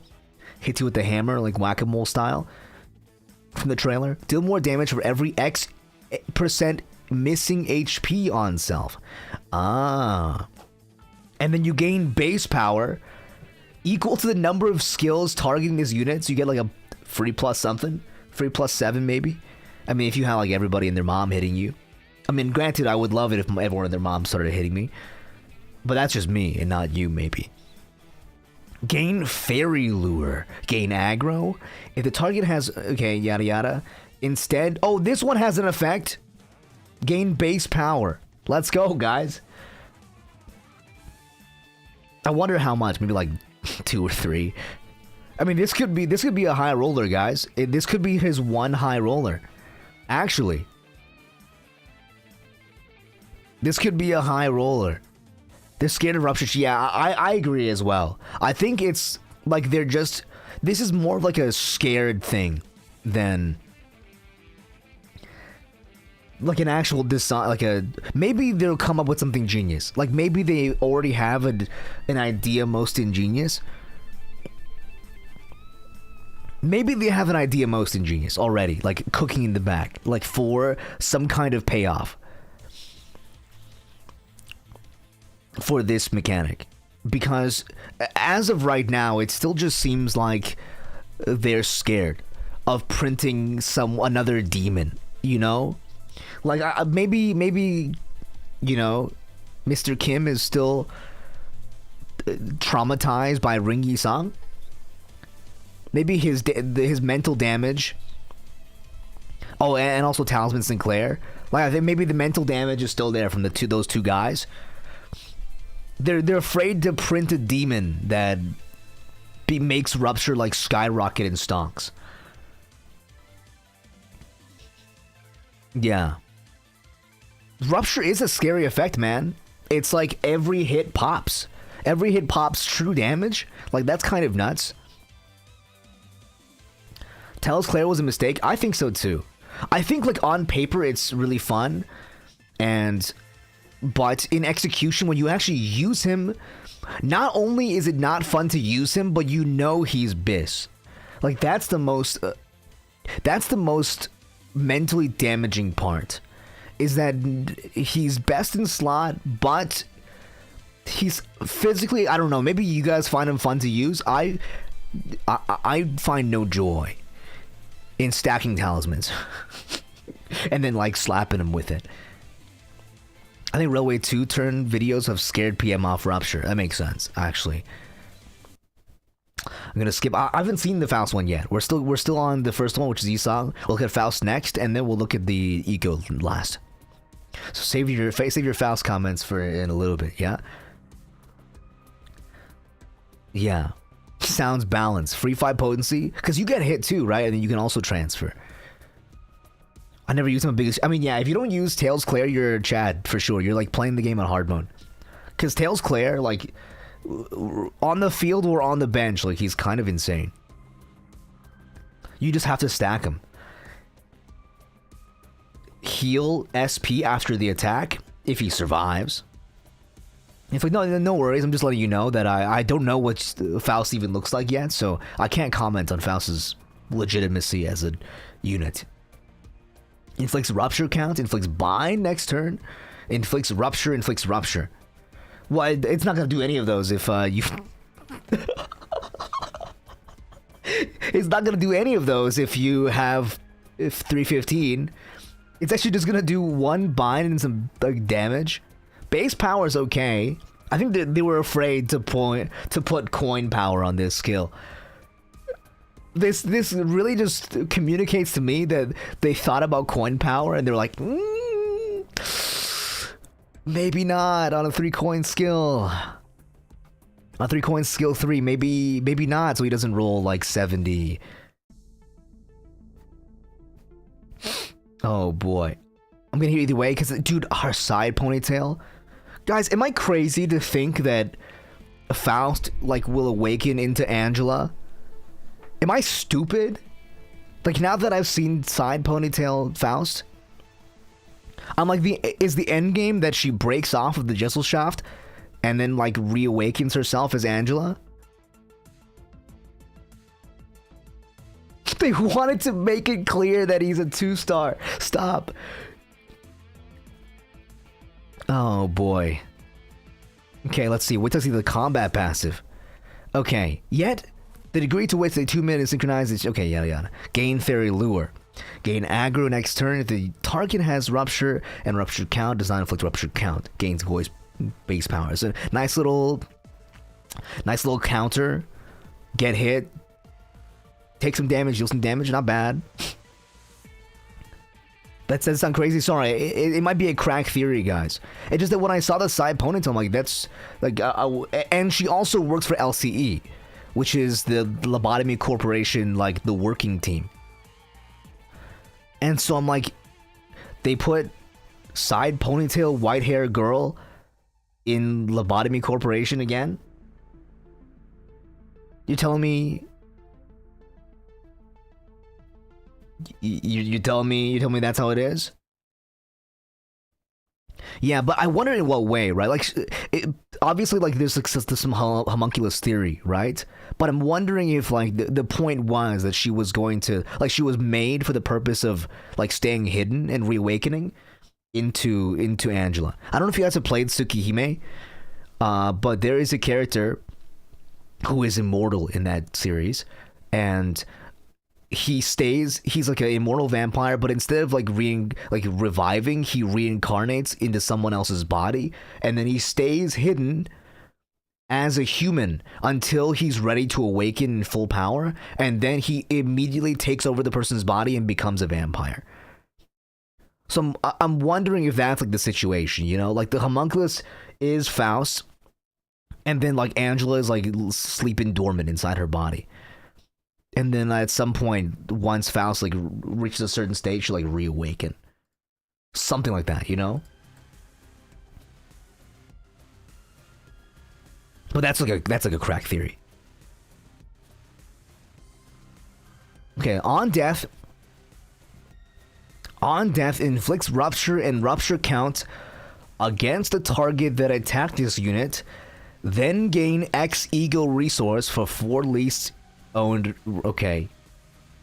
Hits you with the hammer, like whack-a-mole style. From the trailer. Deal more damage for every X% missing HP on self. Ah. And then you gain base power equal to the number of skills targeting this unit. So you get like a free plus something. Free plus 7 maybe. I mean, if you have like everybody and their mom hitting you. I mean, granted, I would love it if everyone and their mom started hitting me. But that's just me and not you, maybe. Gain Fairy Lure. Gain aggro. If the target has... Okay, yada yada. Instead... Oh, this one has an effect. Gain base power. Let's go, guys. I wonder how much. Maybe like 2 or 3. I mean, this could be a high roller, guys. This could be his one high roller. Actually... This could be a high roller. They're scared of rupture. Yeah, I agree as well. I think it's like they're just... This is more of like a scared thing than... Like an actual design, like a... Maybe they'll come up with something genius. Like maybe they already have an idea most ingenious. Maybe they have an idea most ingenious already. Like cooking in the back. Like for some kind of payoff. For this mechanic, because as of right now it still just seems like they're scared of printing another demon, you know, like maybe you know Mr. Kim is still traumatized by Ring Yi Sang. Maybe his mental damage. Oh, and also Talisman Sinclair, like I think maybe the mental damage is still there from those two guys. They're afraid to print a demon that makes rupture like skyrocket in stonks. Yeah. Rupture is a scary effect, man. It's like every hit pops. Every hit pops true damage. Like that's kind of nuts. Tell us Claire was a mistake. I think so too. I think like on paper it's really fun. But in execution, when you actually use him, not only is it not fun to use him, but you know he's BIS. Like, that's the most mentally damaging part, is that he's best in slot, but he's physically, I don't know, maybe you guys find him fun to use. I find no joy in stacking talismans and then like slapping him with it. I think Railway 2 turn videos have scared PM off Rupture. That makes sense, actually. I'm gonna skip. I haven't seen the Faust one yet. We're still on the first one, which is Esau. We'll look at Faust next, and then we'll look at the Eco last. So save your Faust comments for in a little bit. Yeah. Yeah. Sounds balanced. Free 5 potency, because you get hit too, right? And then you can also transfer. I never use him a biggest. I mean, yeah, if you don't use Tails Claire, you're Chad for sure. You're like playing the game on hard mode. Because Tails Claire, like, on the field or on the bench, like, he's kind of insane. You just have to stack him. Heal SP after the attack if he survives. It's like, no worries. I'm just letting you know that I don't know what Faust even looks like yet, so I can't comment on Faust's legitimacy as a unit. Inflicts Rupture count, inflicts bind next turn, inflicts Rupture. Well, it's not gonna do any of those if you... It's not gonna do any of those if you have 315. It's actually just gonna do 1 bind and some like damage. Base power is okay. I think that they were afraid to put coin power on this skill. This really just communicates to me that they thought about coin power and they're like, maybe not on a 3-coin skill. On 3-coin skill 3, maybe not, so he doesn't roll like 70. Oh boy. I'm gonna hit either way, because, dude, our side ponytail. Guys, am I crazy to think that Faust, like, will awaken into Angela? Am I stupid? Like, now that I've seen side ponytail Faust, I'm like, is the end game that she breaks off of the Jesselschafft and then, like, reawakens herself as Angela? They wanted to make it clear that he's a 2-star. Stop. Oh, boy. Okay, let's see. Wait till I see the combat passive. Okay, yet... the degree to which the 2-minute synchronizes. Okay, yada yada. Gain Fairy Lure. Gain aggro next turn if the target has Rupture and Rupture count. Does not inflict Rupture count. Gains voice base power. It's a nice little counter. Get hit. Take some damage. Deal some damage. Not bad. That does sound crazy. Sorry, it might be a crack theory, guys. It's just that when I saw the side ponytail, I'm like, that's like, and she also works for LCE, which is the Lobotomy Corporation, like the working team. And so I'm like, they put side ponytail, white hair girl in Lobotomy Corporation again? You're telling me? You tell me that's how it is? Yeah, but I wonder in what way, right? Like, obviously, like, there's some homunculus theory, right? But I'm wondering if, like, the point was that she was going to, like, she was made for the purpose of, like, staying hidden and reawakening into Angela. I don't know if you guys have played Tsukihime, but there is a character who is immortal in that series, and he's like an immortal vampire, but instead of like reviving, he reincarnates into someone else's body, and then he stays hidden as a human until he's ready to awaken in full power, and then he immediately takes over the person's body and becomes a vampire. So I'm wondering if that's like the situation, you know, like the homunculus is Faust, and then like Angela is like sleeping dormant inside her body. And then at some point, once Faust like reaches a certain stage, she'll like reawaken. Something like that, you know? But that's like a crack theory. Okay, on death, On death, inflicts rupture and rupture count against the target that attacked this unit. Then gain X Eagle resource for 4 least owned. Okay,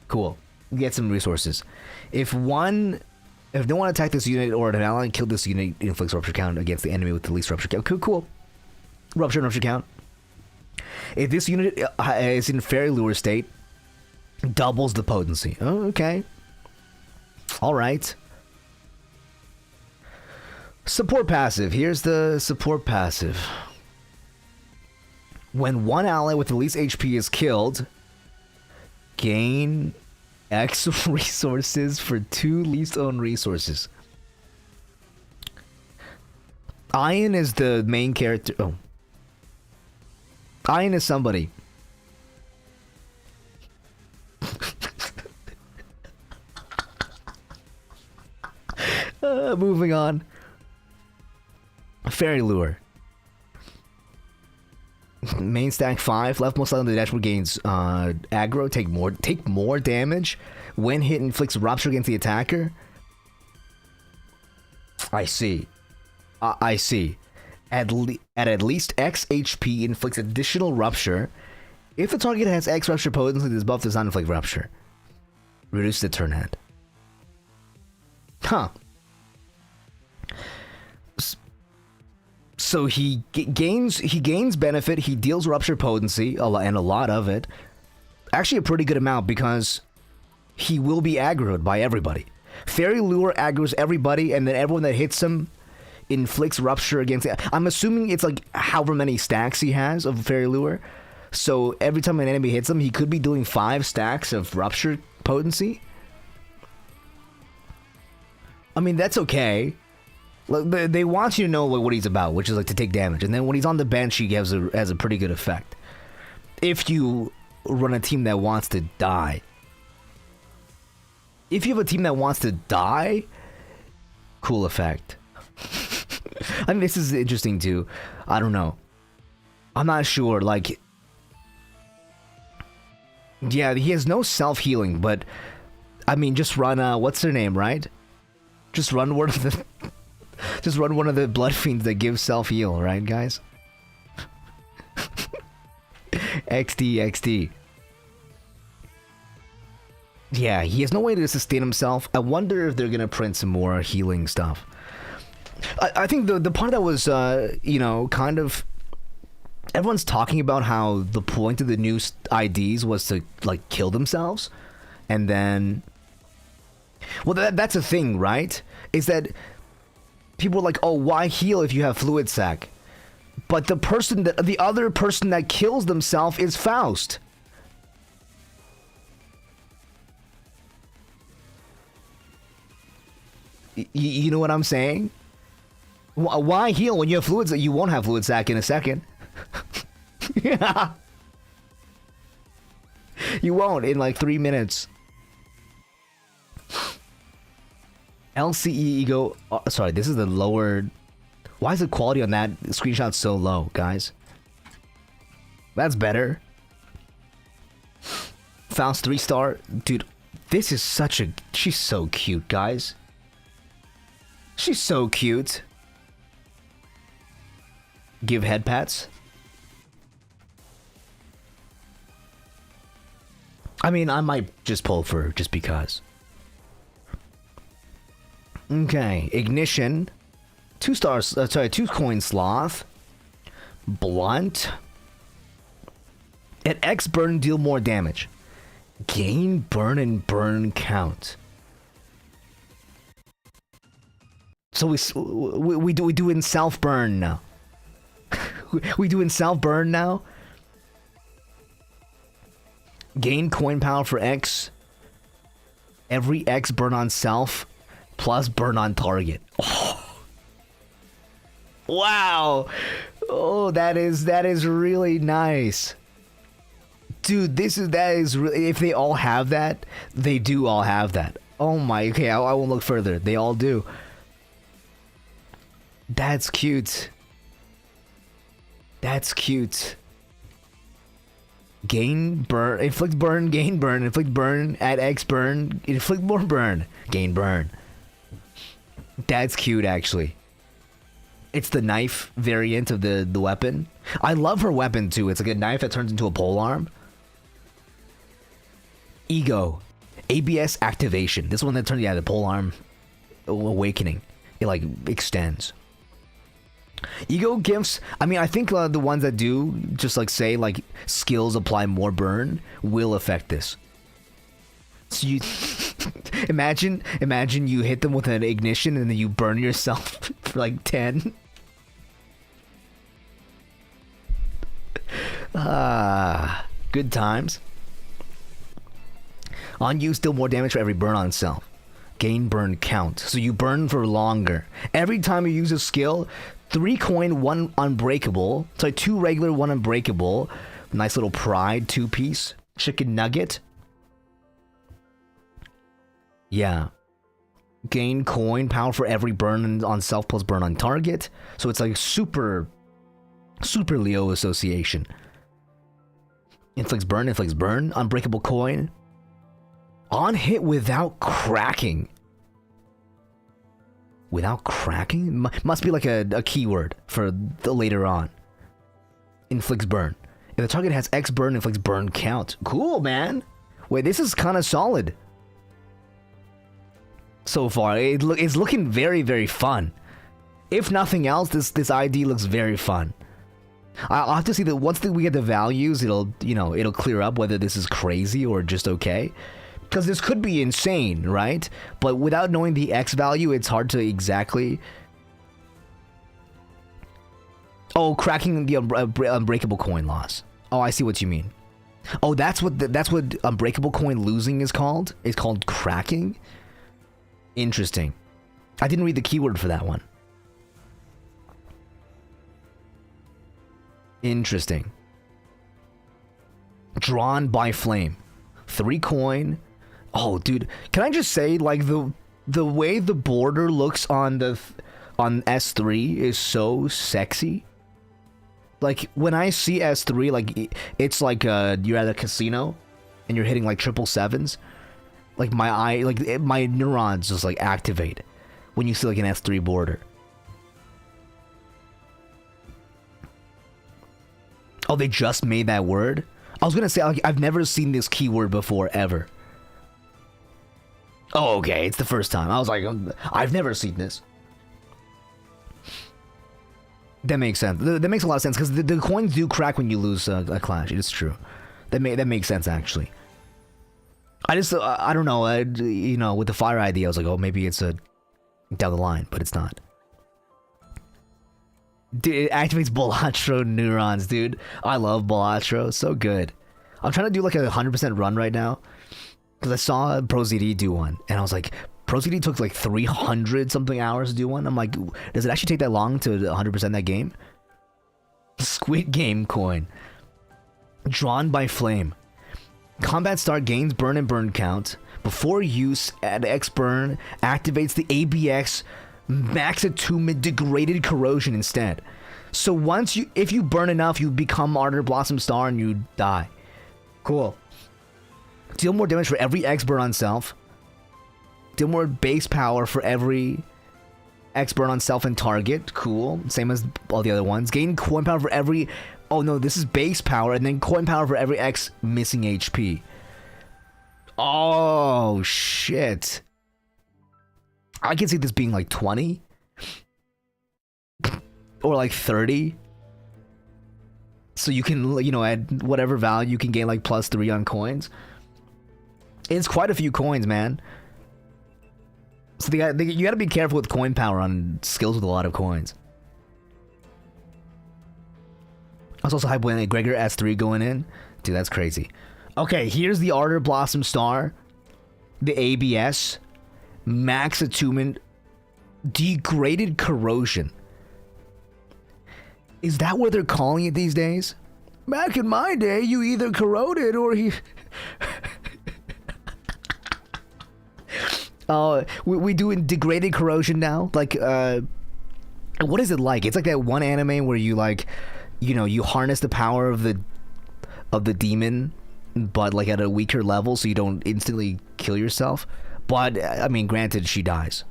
cool. Get some resources. If no one attacked this unit or an ally killed this unit, inflicts rupture count against the enemy with the least rupture count. Cool. Rupture and rupture count. If this unit is in fairy lure state, doubles the potency. Oh, okay. All right. Support passive. Here's the support passive. When one ally with the least HP is killed, gain X resources for 2 least owned resources. Ian is the main character. Oh. Ian is somebody. Moving on. Fairy Lure. Main stack 5. Leftmost side on the dashboard gains aggro. Take more damage. When hit, inflicts rupture against the attacker. I see. I see. At least X HP, inflicts additional rupture. If the target has X rupture potency, this buff does not inflict rupture. Reduce the turn head. Huh. So he gains benefit. He deals rupture potency, and a lot of it. Actually, a pretty good amount because he will be aggroed by everybody. Fairy Lure aggroes everybody, and then everyone that hits him inflicts rupture against it. I'm assuming it's like however many stacks he has of Fairy Lure. So every time an enemy hits him, he could be doing 5 stacks of rupture potency. I mean, that's okay. They want you to know what he's about, which is like to take damage. And then when he's on the bench, he has a pretty good effect. If you run a team that wants to die. If you have a team that wants to die, cool effect. I mean, this is interesting too. I don't know. I'm not sure. Like, yeah, he has no self-healing, but I mean, just run. What's their name, right? Just run one of the. Just run one of the blood fiends that gives self-heal, right, guys? XD. Yeah, he has no way to sustain himself. I wonder if they're gonna print some more healing stuff. I think the part that was, you know, kind of... Everyone's talking about how the point of the new IDs was to, like, kill themselves. And then... Well, that's a thing, right? Is that... People are like, oh, why heal if you have fluid sac? But the other person that kills themselves is Faust. You know what I'm saying? Why heal when you have fluid sac? You won't have fluid sac in a second. Yeah. You won't in like 3 minutes. LCE ego. Oh, sorry, this is the lower. Why is the quality on that screenshot so low, guys? That's better. Faust 3-star. Dude, this is such a... She's so cute, guys. She's so cute. Give head pats. I mean, I might just pull for her just because. Okay, ignition, 2 stars. 2 coin sloth, blunt. At X burn, deal more damage. Gain burn and burn count. So we do in self burn now. We do in self burn now. Gain coin power for X. Every X burn on self. Plus burn on target. Oh. Wow. Oh, that is really nice. Dude, that is really... If they all have that, they do all have that. Oh my... Okay, I won't look further. They all do. That's cute. That's cute. Gain burn... Inflict burn, gain burn. Inflict burn, add X burn. Inflict more burn. Gain burn. That's cute, actually. It's the knife variant of the weapon. I love her weapon, too. It's like a knife that turns into a polearm. Ego. ABS activation. This one that turns, yeah, the polearm awakening. It, like, extends. Ego gifts, I mean, I think the ones that do, just like say, like, skills apply more burn, will affect this. So you... imagine you hit them with an ignition and then you burn yourself for like 10. Good times. On you, still more damage for every burn on self. Gain burn count. So you burn for longer. Every time you use a skill, 3 coin, 1 unbreakable. Sorry, 2 regular, 1 unbreakable. Nice little pride 2-piece. Chicken nugget. Yeah. Gain coin power for every burn on self plus burn on target. So it's like super Leo association. Inflicts burn. Unbreakable coin. On hit without cracking. Without cracking? Must be like a keyword for the later on. Inflicts burn. If the target has X burn, inflicts burn count. Cool, man. Wait, this is kind of solid. So far, it's looking very, very fun. If nothing else, this ID looks very fun. I'll have to see that once we get the values, it'll clear up whether this is crazy or just okay. Because this could be insane, right? But without knowing the X value, it's hard to exactly... Oh, cracking the unbreakable coin loss. Oh, I see what you mean. Oh, that's what unbreakable coin losing is called? It's called cracking? Interesting. I didn't read the keyword for that one. Interesting. Drawn by flame. 3 coin. Oh, dude. Can I just say, like, the way the border looks on S3 is so sexy. Like, when I see S3, like, it's like you're at a casino and you're hitting like 777s. Like my neurons just like activate when you see like an S3 border. Oh, they just made that word? I was gonna say, like, I've never seen this keyword before, ever. Oh, okay, it's the first time. I was like, I've never seen this. That makes sense. That makes a lot of sense, because the coins do crack when you lose a clash. It's true. That makes sense, actually. I don't know, with the fire ID, I was like, oh, maybe it's down the line, but it's not. Dude, it activates Bolatro neurons, dude. I love Bolatro, so good. I'm trying to do like a 100% run right now, because I saw ProZD do one, and I was like, ProZD took like 300 something hours to do one. I'm like, does it actually take that long to 100% that game? Squid Game coin. Drawn by flame. Combat start gains burn and burn count. Before use, add X burn, activates the ABX max attunement degraded corrosion instead. So if you burn enough, you become Ardor Blossom Star and you die. Cool. Deal more damage for every X burn on self. Deal more base power for every X burn on self and target. Cool. Same as all the other ones. Gain coin power for every... Oh no, this is base power, and then coin power for every X missing HP. Oh, shit. I can see this being like 20. Or like 30. So you can, add whatever value, you can gain like +3 on coins. It's quite a few coins, man. So you gotta be careful with coin power on skills with a lot of coins. I was also hyped when Gregor S3 going in. Dude, that's crazy. Okay, here's the Ardor Blossom Star. The ABS. Max attunement. Degraded corrosion. Is that what they're calling it these days? Back in my day, you either corroded or he... we do degraded corrosion now. Like, what is it like? It's like that one anime where you like... you harness the power of the demon, but like at a weaker level, so you don't instantly kill yourself. But I mean, granted, she dies.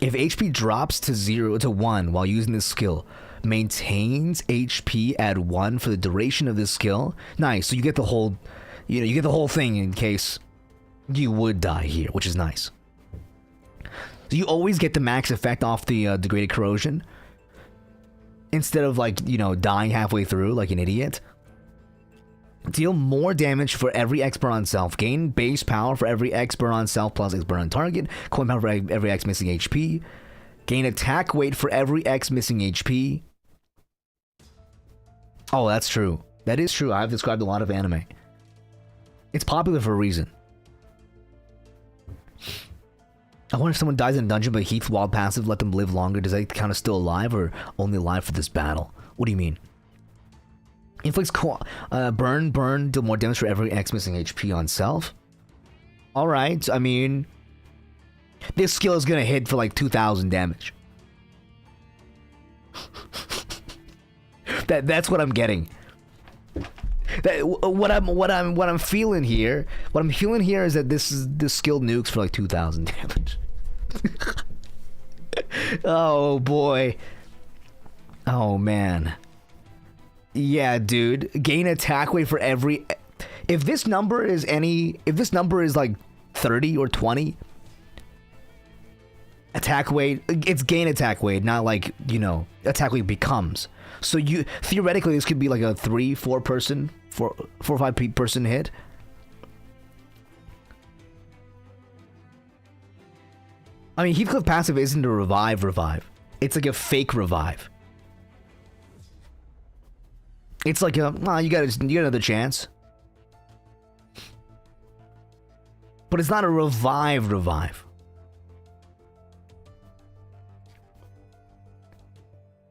If HP drops to 0 to 1 while using this skill, maintains HP at 1 for the duration of this skill. Nice. So you get the whole, you get the whole thing in case you would die here, which is nice. So you always get the max effect off the degraded corrosion instead of like, dying halfway through like an idiot. Deal more damage for every X burn on self. Gain base power for every X burn on self plus X burn on target. Coin power for every X missing HP. Gain attack weight for every X missing HP. Oh, that's true. That is true. I've described a lot of anime. It's popular for a reason. I wonder if someone dies in a dungeon but Heath's wild passive let them live longer. Does that count as still alive or only alive for this battle? What do you mean? Inflicts burn, deal more damage for every X missing HP on self. Alright, I mean, this skill is gonna hit for like 2,000 damage. That's what I'm getting. What I'm feeling here is that this skill nukes for like 2,000 damage. Oh boy. Oh man. Yeah, dude. Gain attack weight for every. If this number is like 30 or 20, attack weight, it's gain attack weight, not like, attack weight becomes. So you theoretically this could be like a 3-4 or 5 person hit. I mean, Heathcliff passive isn't a revive. It's like a fake revive. It's like a, you got another chance. But it's not a revive.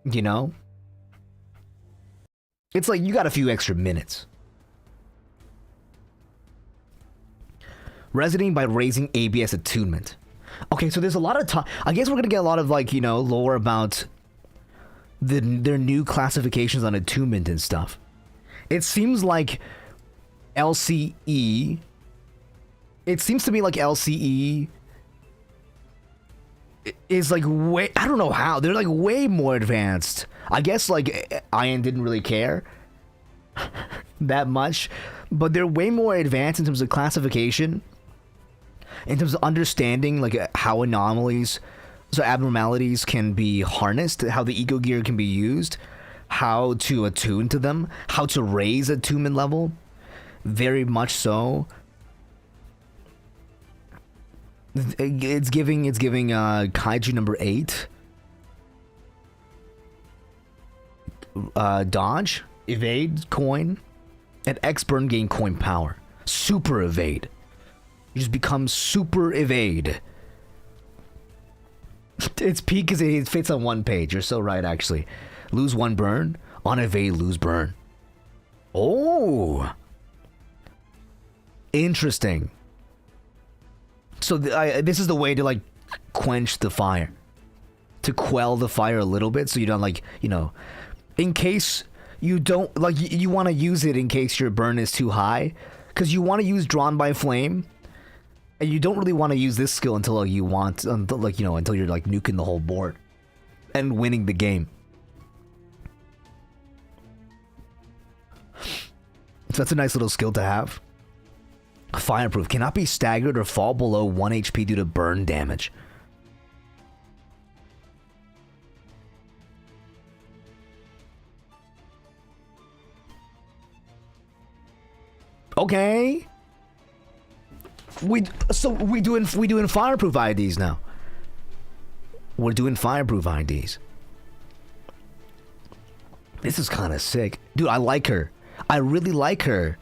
You know? It's like you got a few extra minutes. Resonating by raising ABS attunement. Okay, so there's a lot of time. I guess we're gonna get a lot of like, lore about their new classifications on attunement and stuff. It seems like LCE. It seems to me like LCE is like way. I don't know how they're like way more advanced. I guess like Ian didn't really care that much, but they're way more advanced in terms of classification, in terms of understanding like how anomalies, so abnormalities can be harnessed, how the eco gear can be used, how to attune to them, how to raise attunement level. Very much so. It's giving Kaiju number 8 dodge, evade, coin, and X burn gain coin power. Super evade. You just become super evade. It's peak because it fits on one page. You're so right, actually. Lose 1 burn. On evade, lose burn. Oh! Interesting. So this is the way to like quench the fire. To quell the fire a little bit so you don't like, in case you don't, like you want to use it in case your burn is too high. Because you want to use Drawn by Flame. And you don't really want to use this skill until until you're like nuking the whole board and winning the game. So that's a nice little skill to have. Fireproof. Cannot be staggered or fall below 1 HP due to burn damage. Okay. We doing fireproof IDs now. We're doing fireproof IDs. This is kind of sick. Dude, I like her. I really like her.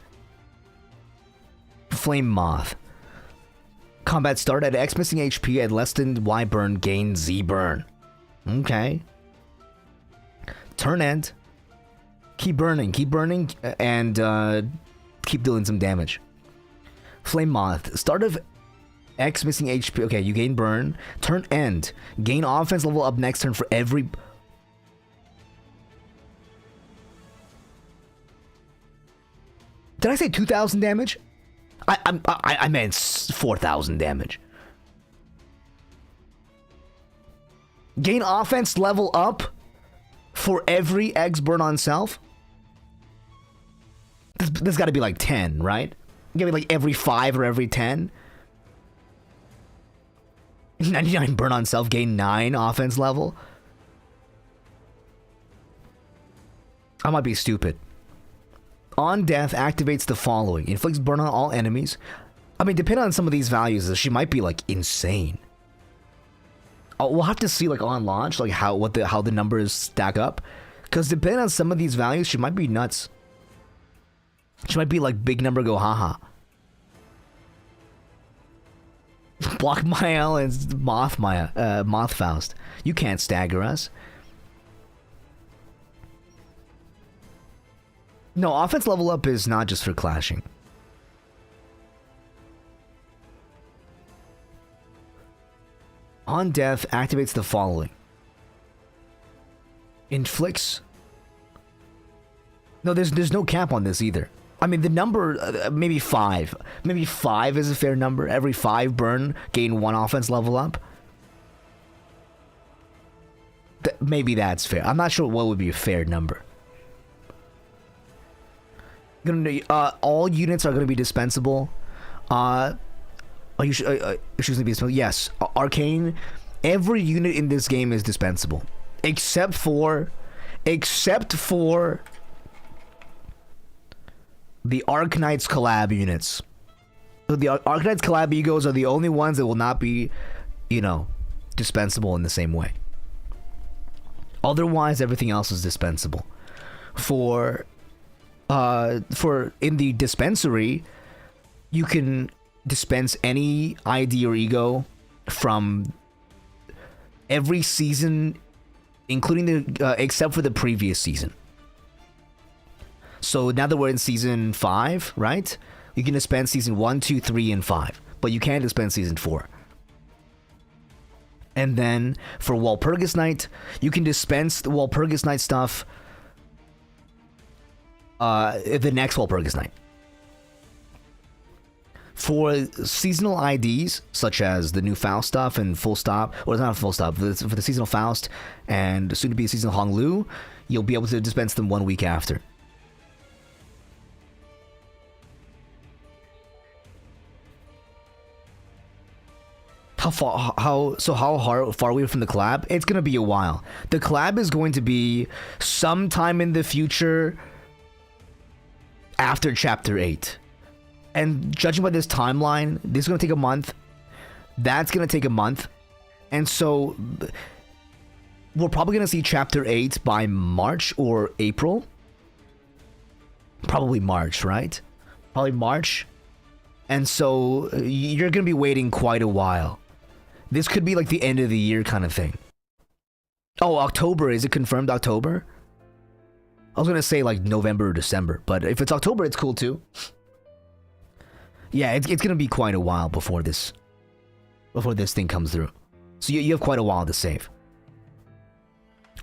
Flame Moth. Combat start at X missing HP at less than Y burn, gain Z burn. Okay. Turn end. Keep burning, and keep dealing some damage. Flame Moth. Start of X missing HP. Okay, you gain burn. Turn end. Gain offense level up next turn for every... Did I say 2,000 damage? I meant 4,000 damage. Gain offense level up for every X burn on self? This got to be like 10, right? Gotta be like every 5 or every 10. 99 burn on self, gain 9 offense level. I might be stupid. On death, activates the following. Inflicts burn on all enemies. I mean, depending on some of these values, she might be like insane. We'll have to see like on launch, like how the numbers stack up. Because depending on some of these values, she might be nuts. She might be like big number go haha. Block Mael and Moth Faust. You can't stagger us. No, offense level up is not just for clashing. On death, activates the following. Inflicts. No, there's no cap on this either. I mean, the number, maybe 5. Maybe 5 is a fair number. Every 5 burn, gain 1 offense level up. Maybe that's fair. I'm not sure what would be a fair number. All units are going to be dispensable. Excuse me, dispensable. Yes, Arcane. Every unit in this game is dispensable, except for the Arknights collab units. The Arknights collab egos are the only ones that will not be, dispensable in the same way. Otherwise, everything else is dispensable. For in the dispensary, you can dispense any ID or ego from every season, including the except for the previous season. So now that we're in season 5, right? You can dispense season 1, 2, 3, and 5, but you can't dispense season 4. And then for Walpurgis Night, you can dispense the Walpurgis Night stuff the next Walpurgis Night. For seasonal IDs, such as the new Faust stuff and Full Stop, or it's not Full Stop, for the seasonal Faust and soon to be seasonal Hong Lu, you'll be able to dispense them 1 week after. How far are we from the collab? It's gonna be a while. The collab is going to be sometime in the future after chapter 8. And judging by this timeline, this is gonna take a month. That's gonna take a month. And so we're probably gonna see chapter 8 by March or April. Probably March, right? Probably March. And so you're gonna be waiting quite a while. This could be like the end of the year kind of thing. Oh, October. Is it confirmed October? I was going to say like November or December, but if it's October, it's cool too. Yeah, it's going to be quite a while before this thing comes through. So you have quite a while to save.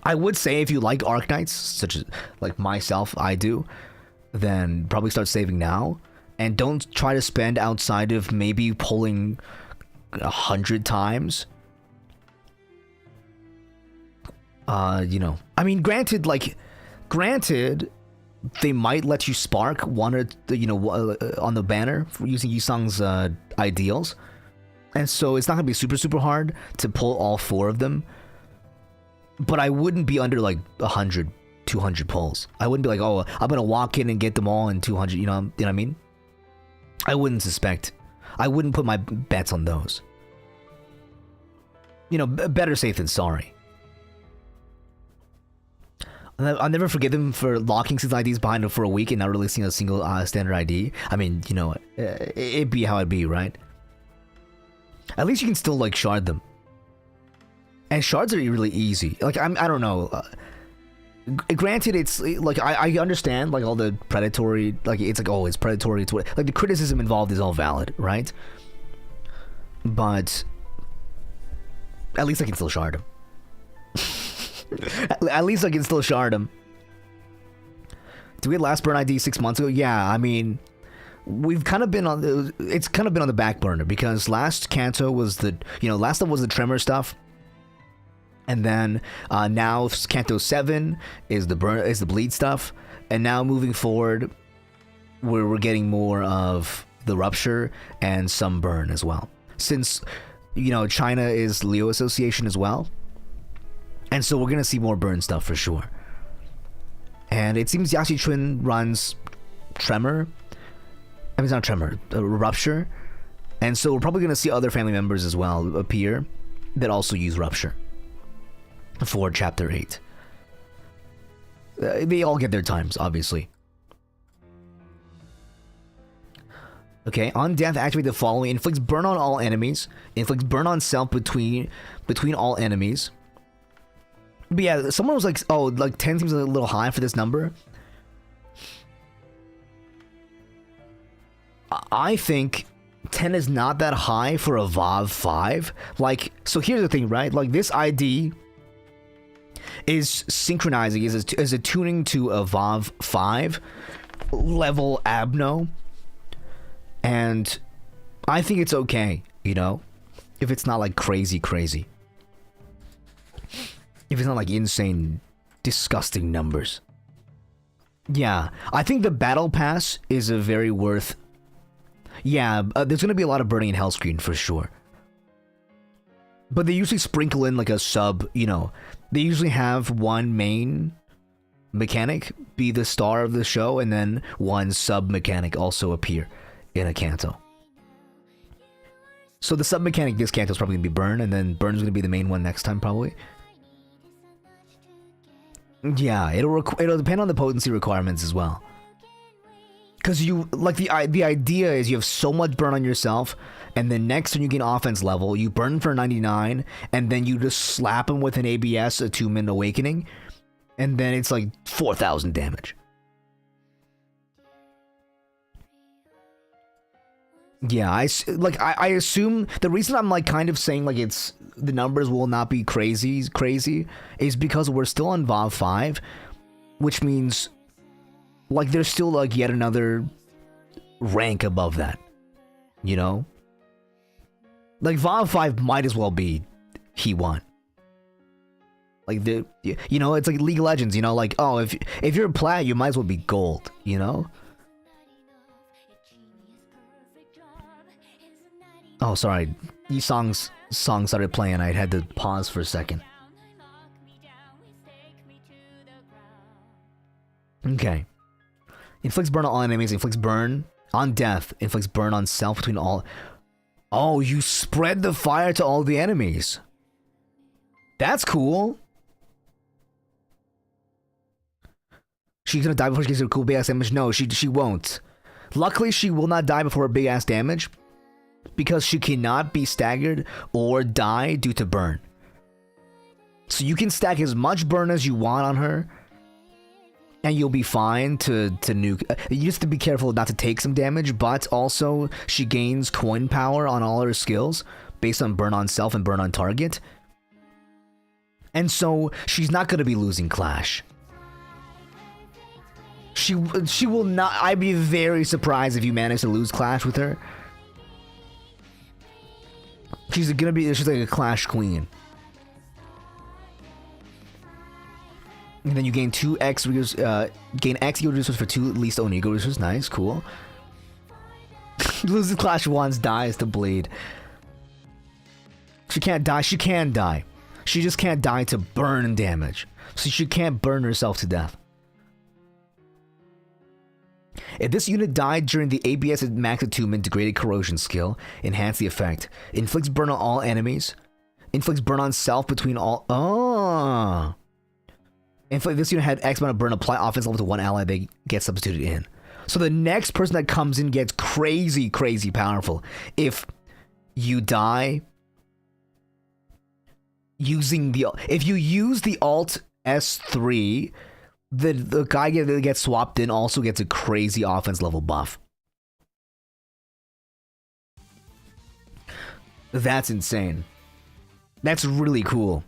I would say if you like Arknights, such as like myself, I do, then probably start saving now. And don't try to spend outside of maybe pulling 100 times. I mean, granted, they might let you spark one or on the banner for using Yusung's ideals, and so it's not gonna be super hard to pull all 4 of them. But I wouldn't be under like 100, 200 pulls. I wouldn't be like, oh, I'm gonna walk in and get them all in 200. You know what I mean? I wouldn't suspect. I wouldn't put my bets on those. Better safe than sorry. I'll never forgive them for locking his IDs behind him for a week and not releasing a single standard ID. I mean, it'd be how it'd be, right? At least you can still like shard them. And shards are really easy. Like I don't know. Granted, it's like I understand like all the predatory, like it's like, oh, it's predatory, it's like the criticism involved is all valid, right? But at least I can still shard him. At least I can still shard him. Did we get last burn ID 6 months ago? Yeah, I mean, we've kind of been on it's kind of been on the back burner because last canto was the last stuff was the tremor stuff. And then now Canto 7 is the bleed stuff, and now moving forward, we're getting more of the rupture and some burn as well. Since China is Leo Association as well, and so we're gonna see more burn stuff for sure. And it seems Yaxi Chun runs Tremor. I mean, it's not Tremor, Rupture, and so we're probably gonna see other family members as well appear that also use Rupture for Chapter 8. They all get their times, obviously. Okay, on death, activate the following. Inflicts burn on all enemies. Inflicts burn on self between all enemies. But yeah, someone was like, oh, like 10 seems a little high for this number. I think 10 is not that high for a VOD 5. Like, so here's the thing, right? Like, this ID is synchronizing, is attuning to a VOD 5 level Abno. And I think it's okay, if it's not like crazy. If it's not like insane, disgusting numbers. Yeah, I think the battle pass is a very worth. Yeah, there's gonna be a lot of burning in Hellscreen for sure. But they usually sprinkle in like a sub, they usually have one main mechanic be the star of the show, and then one sub mechanic also appear in a canto. So the sub mechanic this canto is probably gonna be Burn, and then Burn's gonna be the main one next time probably. Yeah, it'll depend on the potency requirements as well. Cause you like the idea is you have so much burn on yourself, and then next when you gain offense level, you burn for 99, and then you just slap him with an ABS Attunement Awakening, and then it's like 4,000 damage. Yeah, I assume the reason I'm like kind of saying like it's the numbers will not be crazy is because we're still on VOD 5, which means like there's still like yet another rank above that, Like VOD 5 might as well be He won. Like it's like League of Legends, like oh if you're a plat, you might as well be gold, Oh, sorry. These songs started playing. I had to pause for a second. Okay. Inflicts burn on all enemies. Inflicts burn on death. Inflicts burn on self between all. Oh, you spread the fire to all the enemies. That's cool. She's gonna die before she gets her cool big ass damage. No, she won't. Luckily, she will not die before her big ass damage, because she cannot be staggered or die due to burn. So you can stack as much burn as you want on her, and you'll be fine to nuke. You just have to be careful not to take some damage, but also she gains coin power on all her skills based on burn on self and burn on target. And so she's not going to be losing Clash. She will not. I'd be very surprised if you manage to lose Clash with her. She's like a Clash Queen. And then you gain 2x gain X ego resources for 2 least own ego resources. Nice, cool. Loses Clash once, dies to bleed. She can't die. She can die. She just can't die to burn damage. So she can't burn herself to death. If this unit died during the ABS max attunement degraded corrosion skill, enhance the effect. Inflicts burn on all enemies. Inflicts burn on self between all. Oh. If this unit had X amount of burn, apply offense level to one ally, they get substituted in. So the next person that comes in gets crazy powerful. If you die using if you use the alt S3, the guy that gets swapped in also gets a crazy offense level buff. That's insane. That's really cool.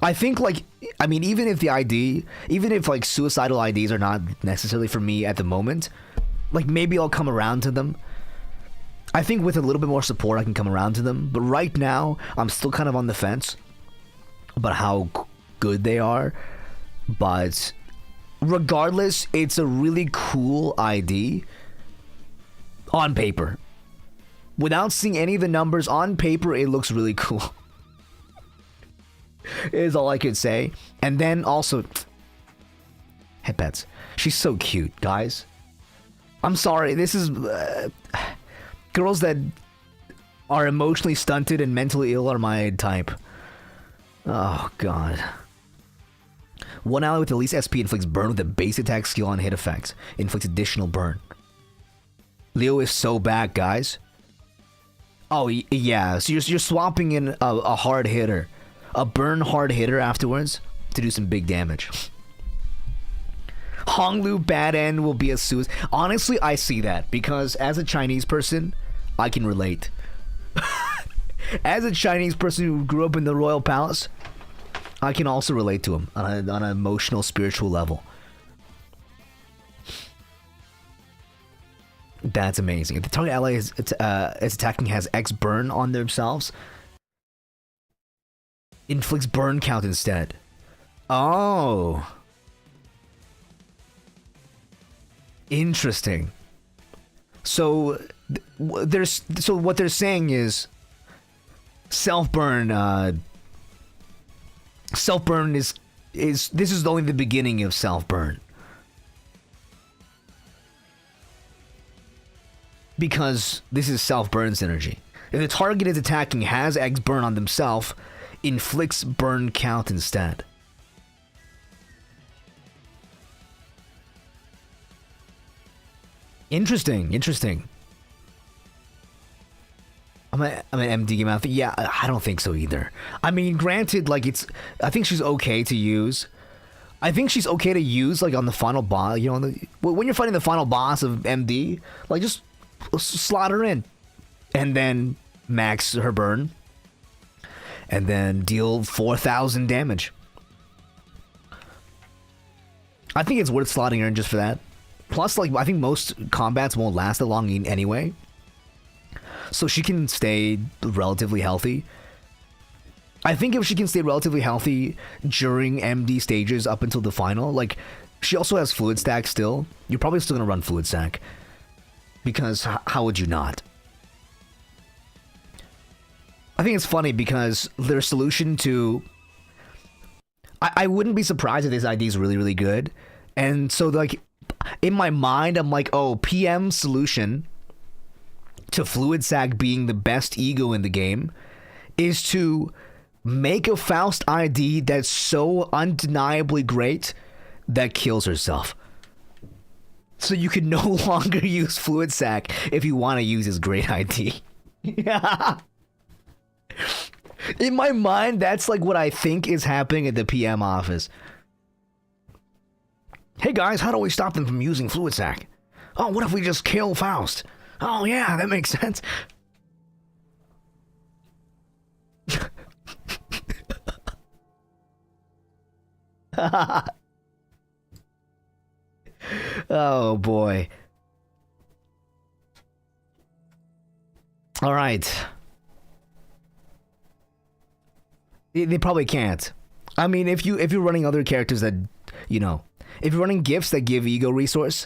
I think even if like suicidal IDs are not necessarily for me at the moment, like maybe I'll come around to them. I think with a little bit more support I can come around to them, but right now I'm still kind of on the fence. about how good they are, but regardless, it's a really cool ID on paper. Without seeing any of the numbers on paper, it looks really cool. Is all I could say. And then also, headpets. She's so cute, guys. I'm sorry, this is girls that are emotionally stunted and mentally ill are my type. Oh god. One ally with the least SP inflicts burn with a base attack skill on hit effects. Inflicts additional burn. Leo is so bad, guys. Oh yeah, so you're swapping in a hard hitter. A burn hard hitter afterwards to do some big damage. Honglu bad end will be a suicide. Honestly, I see that because as a Chinese person, I can relate. As a Chinese person who grew up in the royal palace, I can also relate to him on an emotional, spiritual level. That's amazing. If the target ally is attacking has X burn on themselves, inflicts burn count instead. Oh. Interesting. So what they're saying is self-burn is this is only the beginning of self-burn. Because this is self-burn synergy. If the target is attacking has X burn on themselves, inflicts burn count instead. Interesting. I'm an MD game out. Yeah, I don't think so either. I mean, granted, like I think she's okay to use. I think she's okay to use like on the final boss. You know, when you're fighting the final boss of MD, like just slot her in, and then max her burn, and then deal 4,000 damage. I think it's worth slotting her in just for that. Plus, like, I think most combats won't last that long anyway. So she can stay relatively healthy. I think if she can stay relatively healthy during MD stages up until the final, like, she also has fluid stack still. You're probably still going to run fluid stack. Because how would you not? I think it's funny because their solution to... I wouldn't be surprised if this ID is really, really good. And so, like, in my mind, I'm like, oh, PM solution to fluid sack being the best ego in the game is to make a Faust ID that's so undeniably great that kills herself. So you can no longer use fluid sack if you want to use his great ID. Yeah. In my mind, that's like what I think is happening at the PM office. Hey guys, how do we stop them from using fluid sack? Oh, what if we just kill Faust? Oh yeah, that makes sense. Oh boy. All right. They probably can't. I mean, if you're running other characters that, you know, if you're running gifts that give ego resource,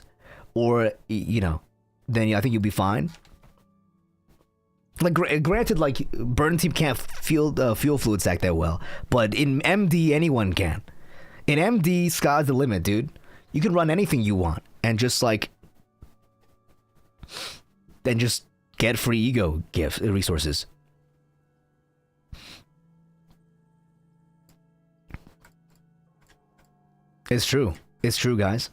or you know, then I think you'll be fine. Like granted, like Burn Team can't fuel fluid stack that well, but in MD anyone can. In MD, sky's the limit, dude. You can run anything you want and just like, then just get free ego gift resources. It's true. It's true, guys.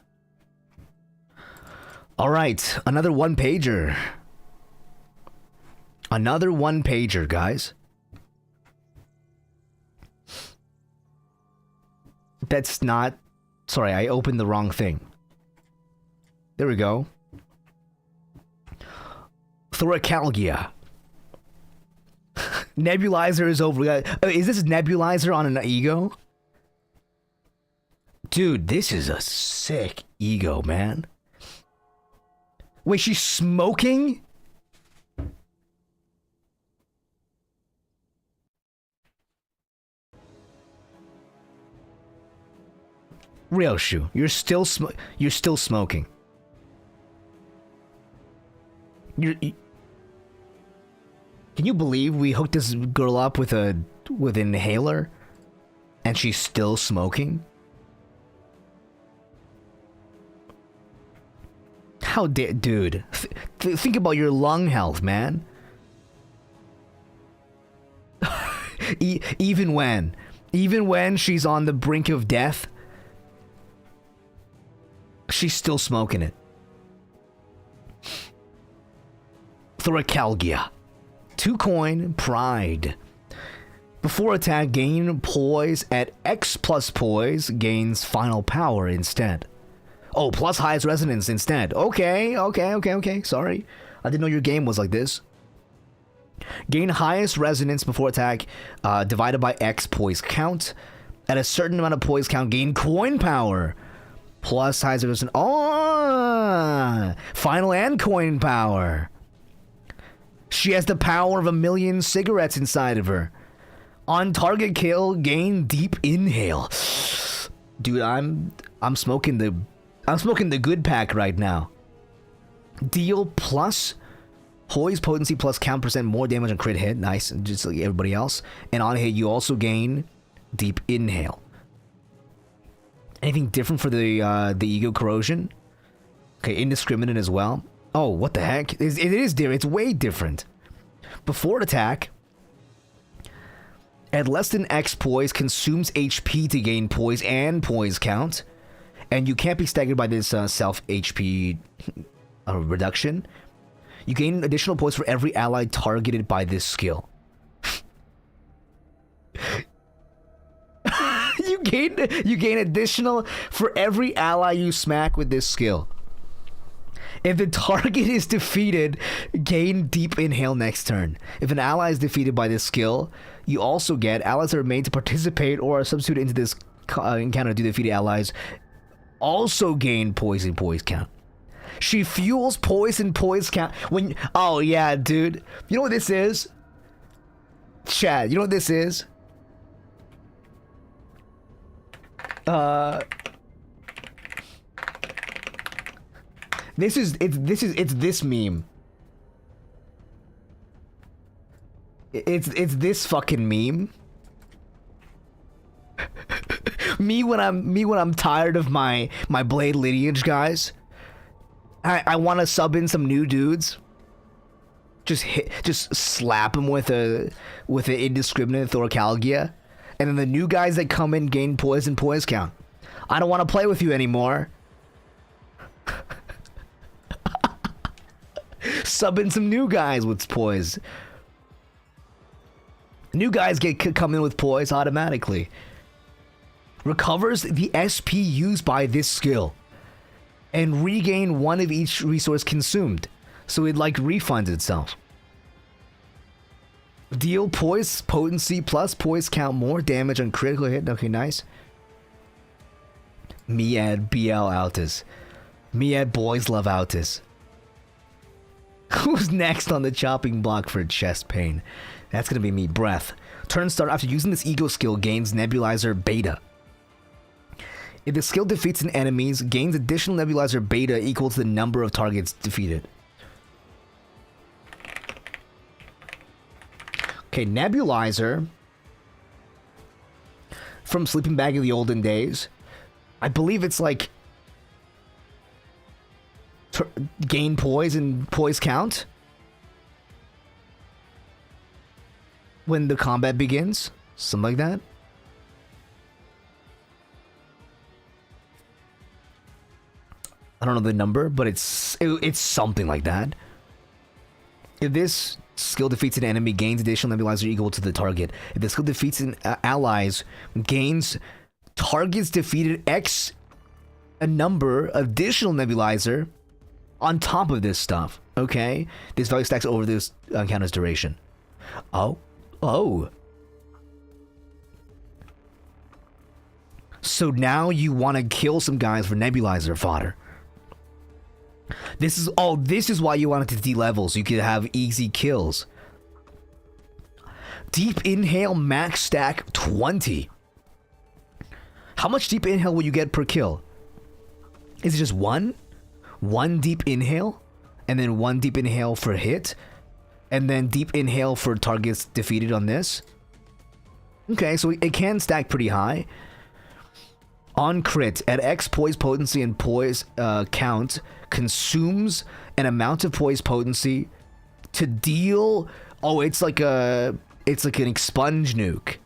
All right, another one-pager. Another one-pager, guys. That's not... Sorry, I opened the wrong thing. There we go. Thoracalgia. Nebulizer is over. Is this Nebulizer on an ego? Dude, this is a sick ego, man. Wait, she's smoking? Ryoshu, you're still smoking. Can you believe we hooked this girl up with an inhaler, and she's still smoking? How dare, dude? Think about your lung health, man. Even when she's on the brink of death, she's still smoking it. Thoracalgia. 2 coin, pride. Before attack, gain poise at X plus poise, gains final power instead. Oh, plus highest resonance instead. Okay. Sorry. I didn't know your game was like this. Gain highest resonance before attack, divided by X poise count. At a certain amount of poise count, gain coin power. Plus highest resonance. Oh! Final and coin power. She has the power of 1,000,000 cigarettes inside of her. On target kill, gain deep inhale. Dude, I'm smoking the good pack right now. Deal plus poise potency plus count percent more damage on crit hit. Nice, just like everybody else. And on hit, you also gain deep inhale. Anything different for the ego corrosion? Okay, indiscriminate as well. Oh, what the heck? It is different. It's way different. Before attack, at less than X poise, consumes HP to gain poise and poise count. And you can't be staggered by this self HP reduction. You gain additional poise for every ally targeted by this skill. You gain additional for every ally you smack with this skill. If the target is defeated, gain deep inhale next turn. If an ally is defeated by this skill, you also get allies that are made to participate or are substituted into this encounter to defeated allies also gain poise and poise count. She fuels poise and poise count when... Oh yeah, dude. You know what this is? Chad, you know what this is? It's this meme. It's this fucking meme. me when I'm tired of my blade lineage, guys. I want to sub in some new dudes. Just slap them with an indiscriminate Thoracalgia, and then the new guys that come in gain poise and poise count. I don't want to play with you anymore. Sub in some new guys with poise. New guys come in with poise automatically. Recovers the SP used by this skill. And regain one of each resource consumed. So it like refunds itself. Deal poise potency plus poise count more damage on critical hit. Okay, nice. Me add BL Altus. Me add boys love Altus. Who's next on the chopping block for chest pain? That's gonna be me. Breath. Turn start after using this ego skill gains nebulizer beta. If the skill defeats an enemy, gains additional nebulizer beta equal to the number of targets defeated. Okay, nebulizer from Sleeping Bag in the olden days. I believe it's like gain poise and poise count when the combat begins, something like that. I don't know the number, but it's something like that. If this skill defeats an enemy, gains additional nebulizer equal to the target. If the skill defeats an allies, gains targets defeated X a number additional nebulizer on top of this stuff. Okay, this value stacks over this encounter's duration. Oh. So now you want to kill some guys for nebulizer fodder. This is why you wanted to de-level, so you could have easy kills. Deep inhale max stack 20. How much deep inhale will you get per kill? Is it just one? One deep inhale? And then one deep inhale for hit? And then deep inhale for targets defeated on this? Okay, so it can stack pretty high. On crit, at X poise potency and poise count, consumes an amount of poise potency to deal... Oh, it's like an expunge nuke.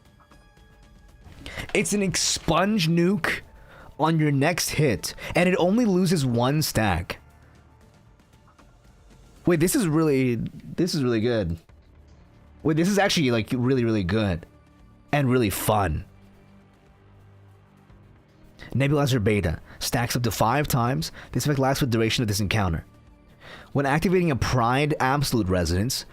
It's an expunge nuke on your next hit, and it only loses one stack. Wait, this is really good. Wait, this is actually like really good and really fun. Nebulizer Beta stacks up to 5 times. This effect lasts for the duration of this encounter. When activating a Pride Absolute Resonance,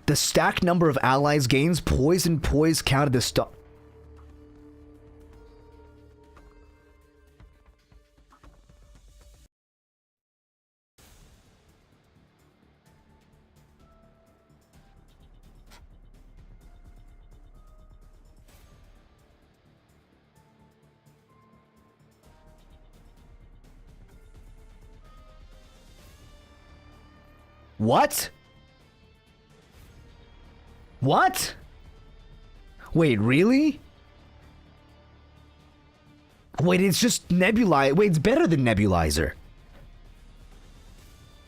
the stack number of allies gains poise and poise count at the start. What? What? Wait, really? Wait, it's just Nebulizer. Wait, it's better than Nebulizer.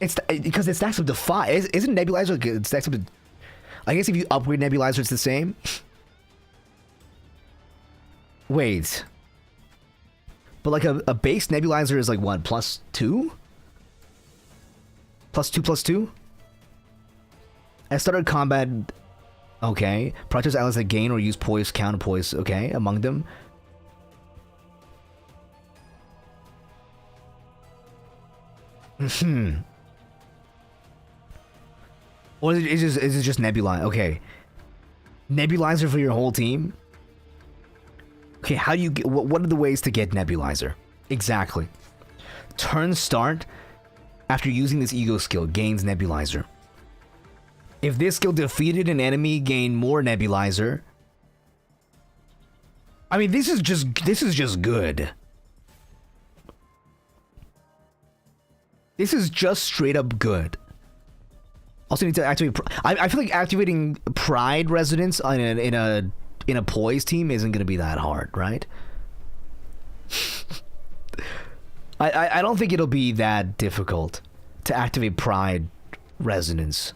It's because it stacks up to 5. Isn't Nebulizer? It stacks up to... I guess if you upgrade Nebulizer, it's the same. Wait. But like a base Nebulizer is like what? +2? +2/+2? At start of combat, okay. Protect allies that gain or use poise, counter poise, okay, among them. Or is it just Nebulizer? Okay. Nebulizer for your whole team? Okay, how do you get... What are the ways to get Nebulizer? Exactly. Turn start after using this ego skill gains Nebulizer. If this skill defeated an enemy, gain more Nebulizer. I mean, this is just good. This is just straight up good. Also need to activate... I feel like activating Pride Resonance on in a poise team isn't going to be that hard, right? I don't think it'll be that difficult to activate Pride Resonance.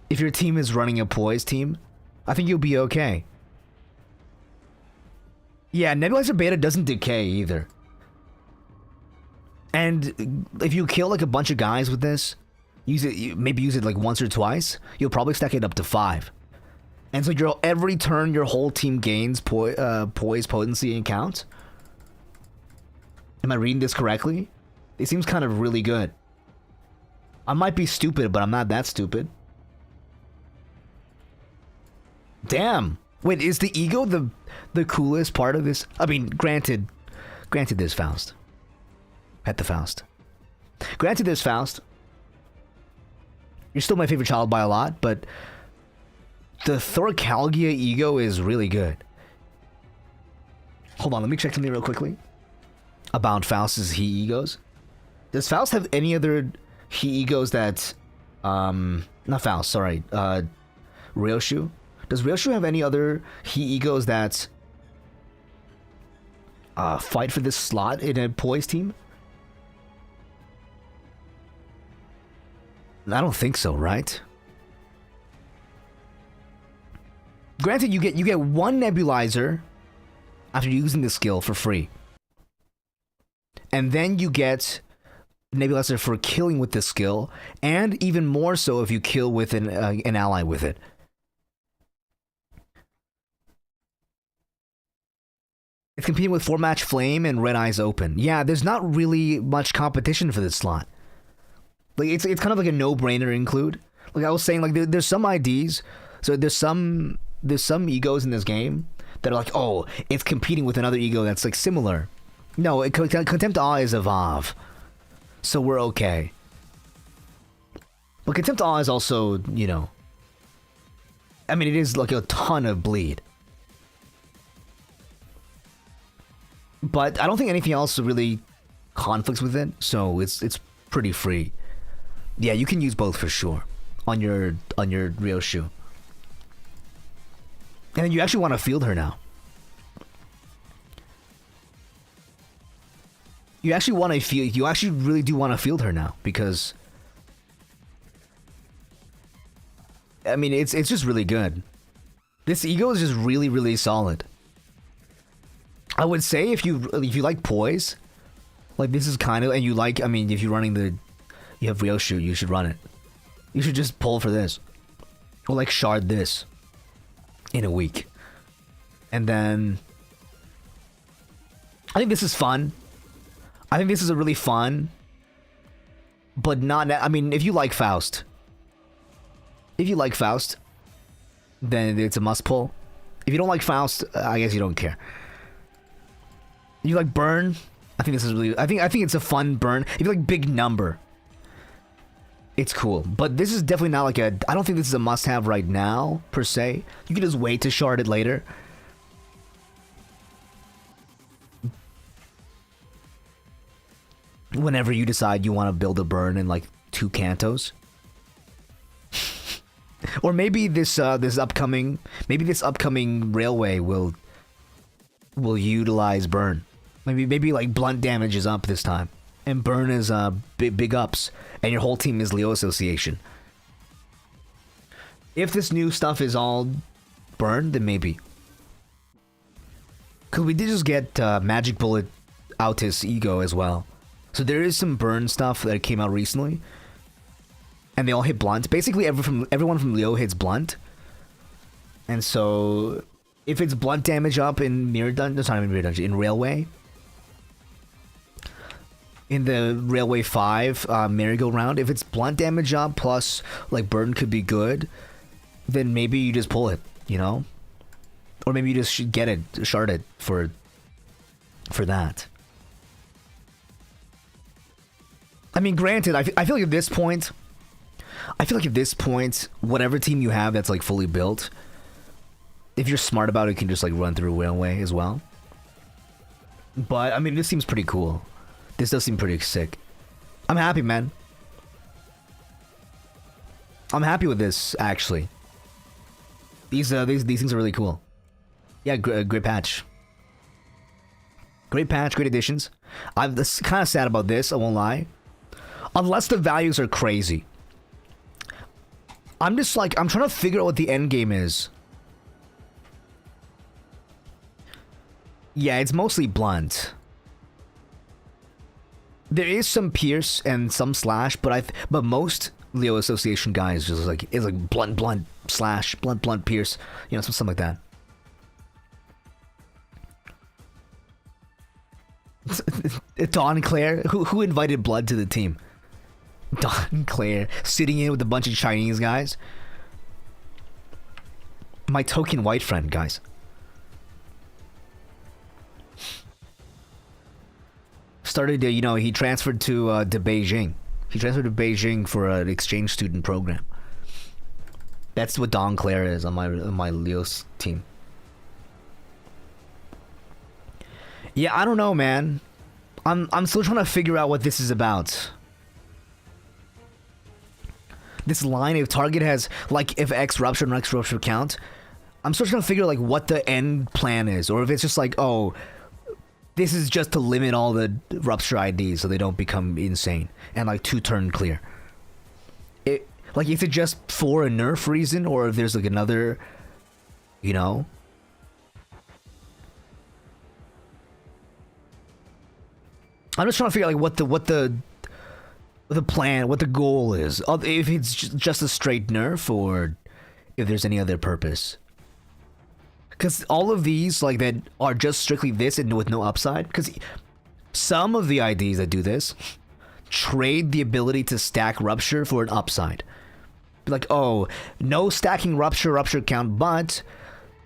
If your team is running a poise team, I think you'll be okay. Yeah, Nebulizer Beta doesn't decay either. And if you kill like a bunch of guys with this, maybe use it like once or twice, you'll probably stack it up to 5. And so every turn your whole team gains poise potency and count. Am I reading this correctly? It seems kind of really good. I might be stupid, but I'm not that stupid. Damn. Wait, is the ego the coolest part of this? I mean, granted there's Faust. At the Faust. Granted there's Faust. You're still my favorite child by a lot, but the Thoracalgia ego is really good. Hold on, let me check something real quickly about Faust's he egos. Does Faust have any other he egos that not Faust, sorry, Ryoshu? Does Ryoshu have any other he egos that fight for this slot in a poise team? I don't think so, right? Granted, you get one Nebulizer after using the skill for free. And then you get Nebulizer for killing with this skill, and even more so if you kill with an ally with it. It's competing with 4-match Flame and Red Eyes Open. Yeah, there's not really much competition for this slot. Like it's kind of like a no-brainer include. Like I was saying, like there's some IDs, so there's some egos in this game that are like, oh, it's competing with another ego that's like similar. No, Contempt Awe is a VOD, so we're okay. But Contempt Awe is also, you know, I mean, it is like a ton of bleed. But I don't think anything else really conflicts with it, so it's pretty free. Yeah, you can use both for sure on your Rio shoe. And then you actually want to field her now. You actually want to field. You actually really do want to field her now because, I mean, it's just really good. This ego is just really solid. I would say if you like poise, like this is kind of, and you like, I mean, if you're running you have Rio shoe, you should run it. You should just pull for this, or like shard this in a week, and then I think this is fun. I think this is a really fun, but not. I mean, if you like Faust, then it's a must pull. If you don't like Faust, I guess you don't care. You like burn? I think this is really. I think it's a fun burn. If you like big number, it's cool. But this is definitely not like a. I don't think this is a must-have right now per se. You can just wait to shard it later. Whenever you decide you want to build a burn in like 2 cantos. Or maybe this upcoming railway will utilize burn. Maybe like blunt damage is up this time, and burn is big ups, and your whole team is Leo Association. If this new stuff is all burn, then maybe. Cause we did just get Magic Bullet Altis Ego as well. So there is some burn stuff that came out recently, and they all hit blunt. Basically, everyone from Leo hits blunt, and so if it's blunt damage up in Mirror Dungeon, it's not even Mirror Dungeon, in Railway, in the Railway 5 merry-go-round, if it's blunt damage up plus like burn could be good, then maybe you just pull it, you know, or maybe you just should get it, shard it for that. I mean, granted, I feel like at this point, whatever team you have that's like fully built, if you're smart about it, you can just like run through Railway as well. But I mean, this seems pretty cool. This does seem pretty sick. I'm happy, man. I'm happy with this actually. These things are really cool. Yeah, great patch. Great patch, great additions. I'm kind of sad about this, I won't lie. Unless the values are crazy. I'm just like, I'm trying to figure out what the end game is. Yeah, it's mostly blunt. There is some pierce and some slash, but most Leo Association guys just like is like blunt slash, blunt pierce, you know, something like that. Dawn Claire, who invited Blood to the team? Dawn Claire sitting in with a bunch of Chinese guys. My token white friend, guys. Started, you know, he transferred to Beijing. He transferred to Beijing for an exchange student program. That's what Dawn Claire is on my Leo's team. Yeah, I don't know, man. I'm still trying to figure out what this is about. This line, if target has, like, if X rupture and X rupture count, I'm still trying to figure, like, what the end plan is. Or if it's just like, oh, this is just to limit all the rupture IDs so they don't become insane. And, like, 2-turn clear. Like, is it just for a nerf reason? Or if there's, like, another, you know? I'm just trying to figure out, like, what the plan, what the goal is. If it's just a straight nerf, or if there's any other purpose. Because all of these, like, that are just strictly this and with no upside. Because some of the IDs that do this trade the ability to stack rupture for an upside. Like, oh, no stacking rupture count, but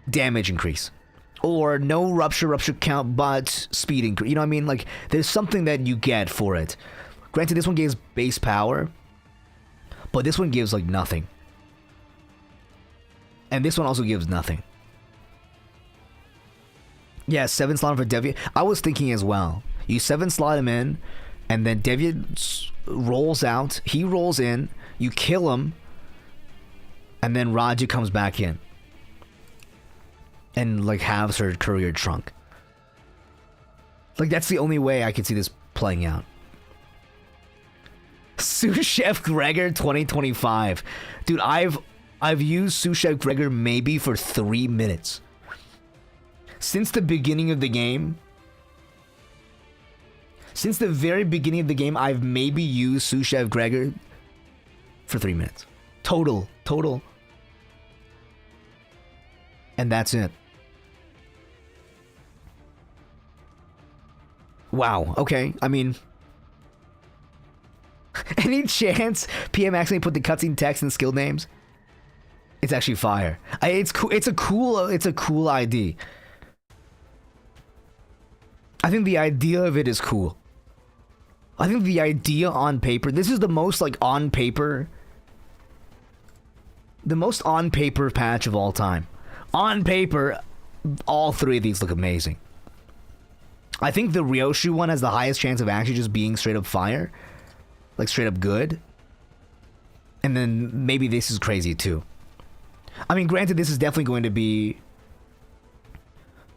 damage increase. Or no rupture count, but speed increase. You know what I mean? Like, there's something that you get for it. Granted, this one gives base power, but this one gives, like, nothing. And this one also gives nothing. Yeah, 7 slot him for Deviant. I was thinking as well. You 7 slot him in, and then Deviant rolls out. He rolls in. You kill him, and then Raja comes back in, and like halves her courier trunk. Like that's the only way I could see this playing out. Sous Chef Gregor 2025, dude. I've used Sous Chef Gregor maybe for 3 minutes. Since the beginning of the game, since the very beginning of the game, I've maybe used Sous Chef Gregor for 3 minutes. Total. And that's it. Wow, okay. I mean, any chance PM accidentally put the cutscene text and skill names? It's actually fire. It's cool. It's a cool ID. I think the idea of it is cool. I think the idea on paper, this is the most like on paper, the most on paper patch of all time. On paper, all 3 of these look amazing. I think the Ryoshu one has the highest chance of actually just being straight up fire. Like straight up good. And then maybe this is crazy too. I mean, granted, this is definitely going to be...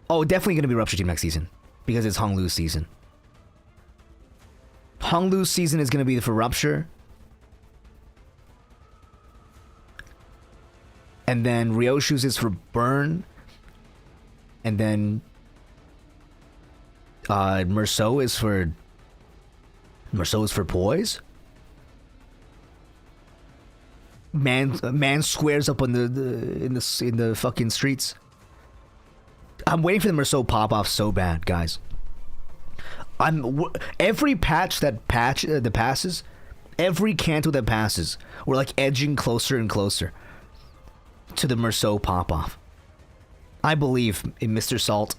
Oh, definitely going to be Rupture Team next season. Because it's Honglu's season. Honglu's season is going to be for Rupture. And then Ryoshu's is for Burn. And then... Merceau is for Poise. Man squares up on in the fucking streets. I'm waiting for the Merceau pop off so bad, guys. Every patch that passes, every Kanto that passes, we're like edging closer and closer to the Merceau pop off. I believe in Mr. Salt.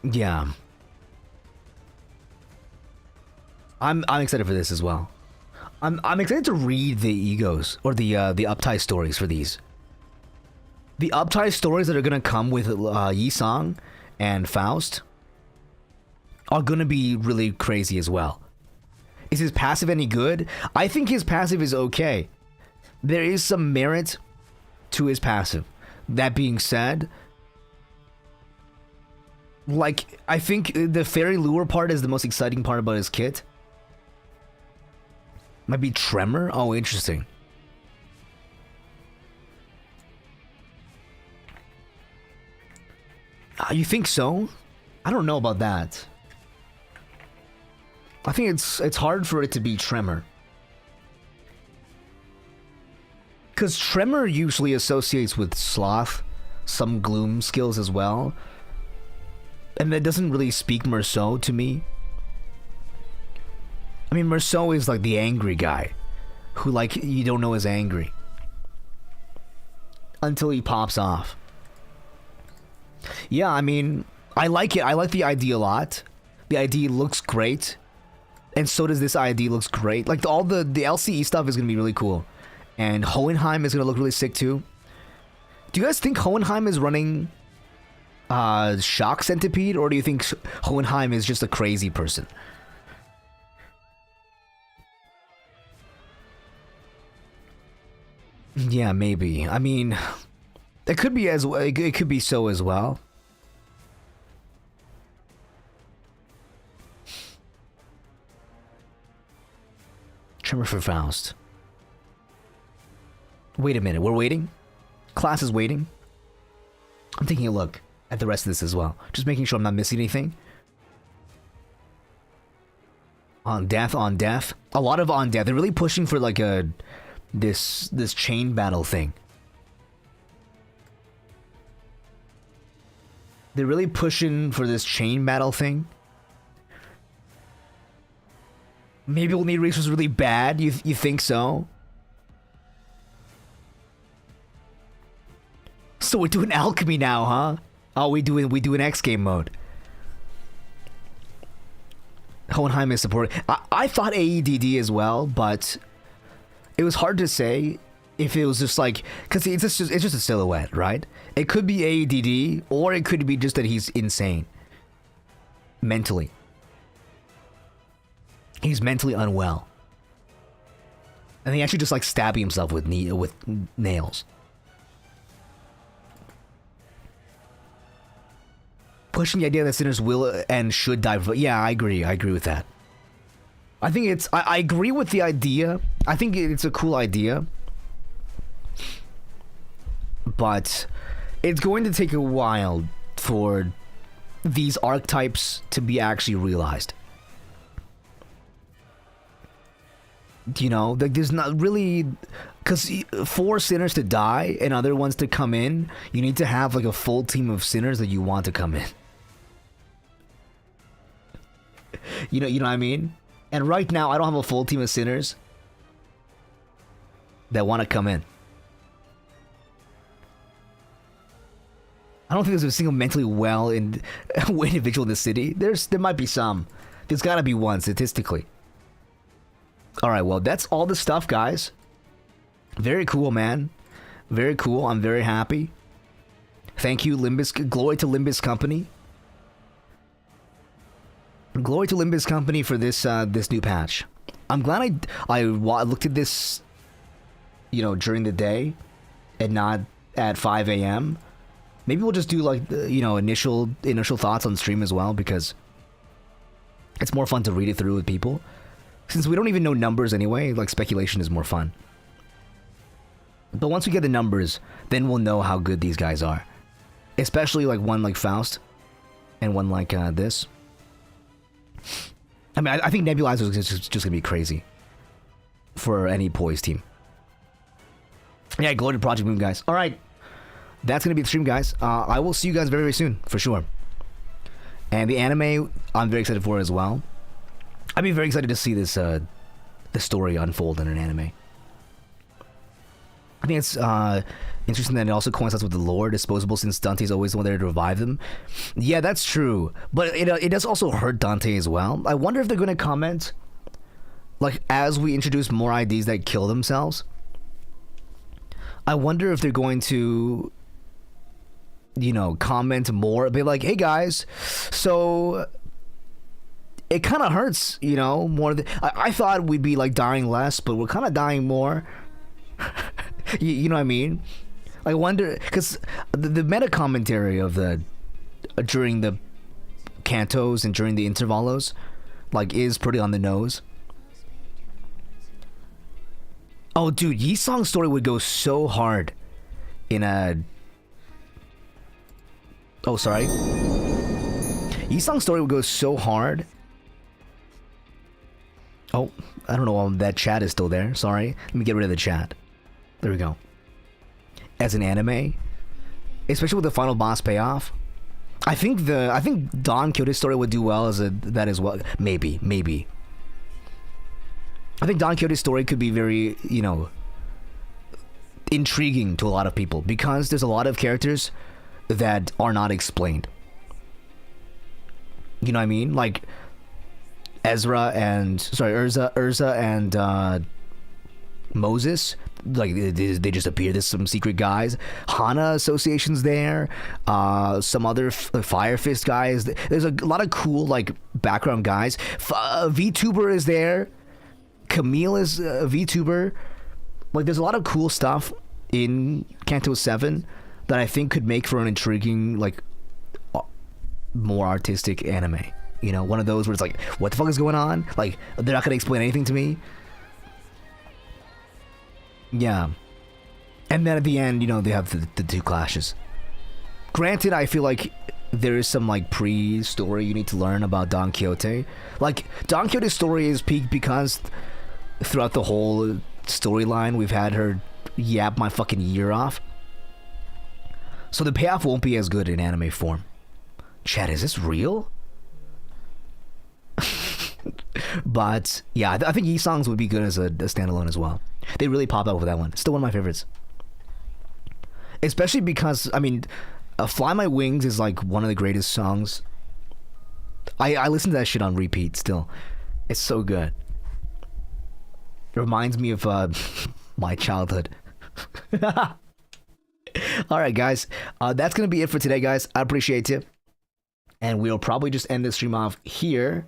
Yeah. I'm excited for this as well. I'm excited to read the egos or the uptie stories for these. The uptie stories that are gonna come with Yi-Sang and Faust are gonna be really crazy as well. Is his passive any good? I think his passive is okay. There is some merit to his passive. That being said, like, I think the fairy lure part is the most exciting part about his kit. Might be Tremor? Oh, interesting. You think so? I don't know about that. I think it's hard for it to be Tremor. Because Tremor usually associates with Sloth, some Gloom skills as well. And that doesn't really speak Merceau to me. I mean, Merceau is like the angry guy. Who, like, you don't know is angry. Until he pops off. Yeah, I mean, I like it. I like the ID a lot. The ID looks great. And so does this ID, looks great. Like, all the LCE stuff is going to be really cool. And Hohenheim is going to look really sick too. Do you guys think Hohenheim is running Shock Centipede? Or do you think Hohenheim is just a crazy person? Yeah, maybe. I mean, it could be as well. It could be so as well. Tremor for Faust. Wait a minute, we're waiting? Class is waiting? I'm taking a look at the rest of this as well. Just making sure I'm not missing anything. On death, on death. A lot of on death. They're really pushing for like a... This chain battle thing. They're really pushing for this chain battle thing. Maybe we'll need resources really bad. You think so? So we're doing alchemy now, huh? Oh, we doing X game mode. Hohenheim is supported. I thought AEDD as well, but it was hard to say if it was just like, because it's just a silhouette, right? It could be ADD, or it could be just that he's insane mentally. He's mentally unwell, and he actually just like stabbing himself with nails. Pushing the idea that sinners will and should die. Yeah, I agree. I agree with that. I think it's. I agree with the idea. I think it's a cool idea. But it's going to take a while for these archetypes to be actually realized. You know, like there's not really, because for sinners to die and other ones to come in, you need to have like a full team of sinners that you want to come in. You know what I mean? And right now, I don't have a full team of sinners that want to come in. I don't think there's a single mentally well individual in the city. There might be some. There's got to be one statistically. All right, well, that's all the stuff, guys. Very cool, man. Very cool. I'm very happy. Thank you, Limbus. Glory to Limbus Company. Glory to Limbus Company for this this new patch. I'm glad I looked at this, you know, during the day, and not at 5 a.m. Maybe we'll just do like you know, initial thoughts on stream as well, because it's more fun to read it through with people. Since we don't even know numbers anyway, like speculation is more fun. But once we get the numbers, then we'll know how good these guys are. Especially like one like Faust, and one like this. I mean, I think Nebulizer is just gonna be crazy for any Poise team. Yeah, glory to Project Moon, guys. All right, that's gonna be the stream, guys. I will see you guys very, very soon, for sure. And the anime, I'm very excited for as well. I'd be very excited to see this the story unfold in an anime. I think it's interesting that it also coincides with the lore disposable, since Dante's always the one there to revive them. Yeah, that's true, but it does also hurt Dante as well. I wonder if they're going to comment, like, as we introduce more IDs that kill themselves. I wonder if they're going to, you know, comment more, be like, hey guys, so it kind of hurts, you know, more than I thought we'd be like dying less, but we're kind of dying more. You know what I mean? I wonder, because the meta commentary of the during the cantos and during the intervalos, like, is pretty on the nose. Oh, dude, Yi-Song's story would go so hard in a. Oh, sorry. Yi-Song's story would go so hard. Oh, I don't know. That chat is still there. Sorry. Let me get rid of the chat. There we go. As an anime, especially with the final boss payoff, I think Don Quixote's story would do well as that as well. Maybe. I think Don Quixote's story could be very, you know, intriguing to a lot of people, because there's a lot of characters that are not explained. You know what I mean? Like Urza and Moses, like they just appear. There's some secret guys. Hana Association's there. Some other Fire Fist guys. There's a lot of cool like background guys. VTuber is there. Camille is a VTuber. Like, there's a lot of cool stuff in Canto 7 that I think could make for an intriguing, like, more artistic anime. You know, one of those where it's like, what the fuck is going on? Like, they're not gonna explain anything to me. Yeah. And then at the end, you know, they have the two clashes. Granted, I feel like there is some, like, pre-story you need to learn about Don Quixote. Like, Don Quixote's story is peaked because throughout the whole storyline, we've had her yap my fucking ear off. So the payoff won't be as good in anime form. Chat, is this real? But yeah, I think Yi-Songs would be good as a standalone as well. They really pop out with that one. Still one of my favorites. Especially because, I mean, Fly My Wings is like one of the greatest songs. I listen to that shit on repeat still. It's so good. It reminds me of my childhood. All right, guys. That's going to be it for today, guys. I appreciate you. And we'll probably just end this stream off here.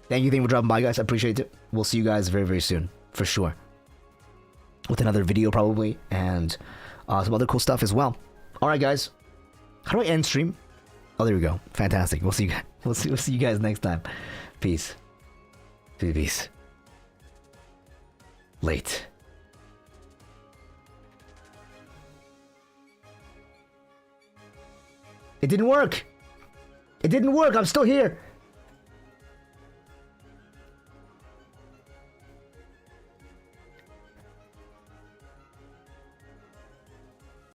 Thank you for dropping by, guys. I appreciate it. We'll see you guys very, very soon. For sure. With another video, probably. And some other cool stuff as well. All right, guys. How do I end stream? Oh, there we go. Fantastic. We'll see you guys. We'll see you guys next time. Peace. Peace. Late. It didn't work. It didn't work. I'm still here.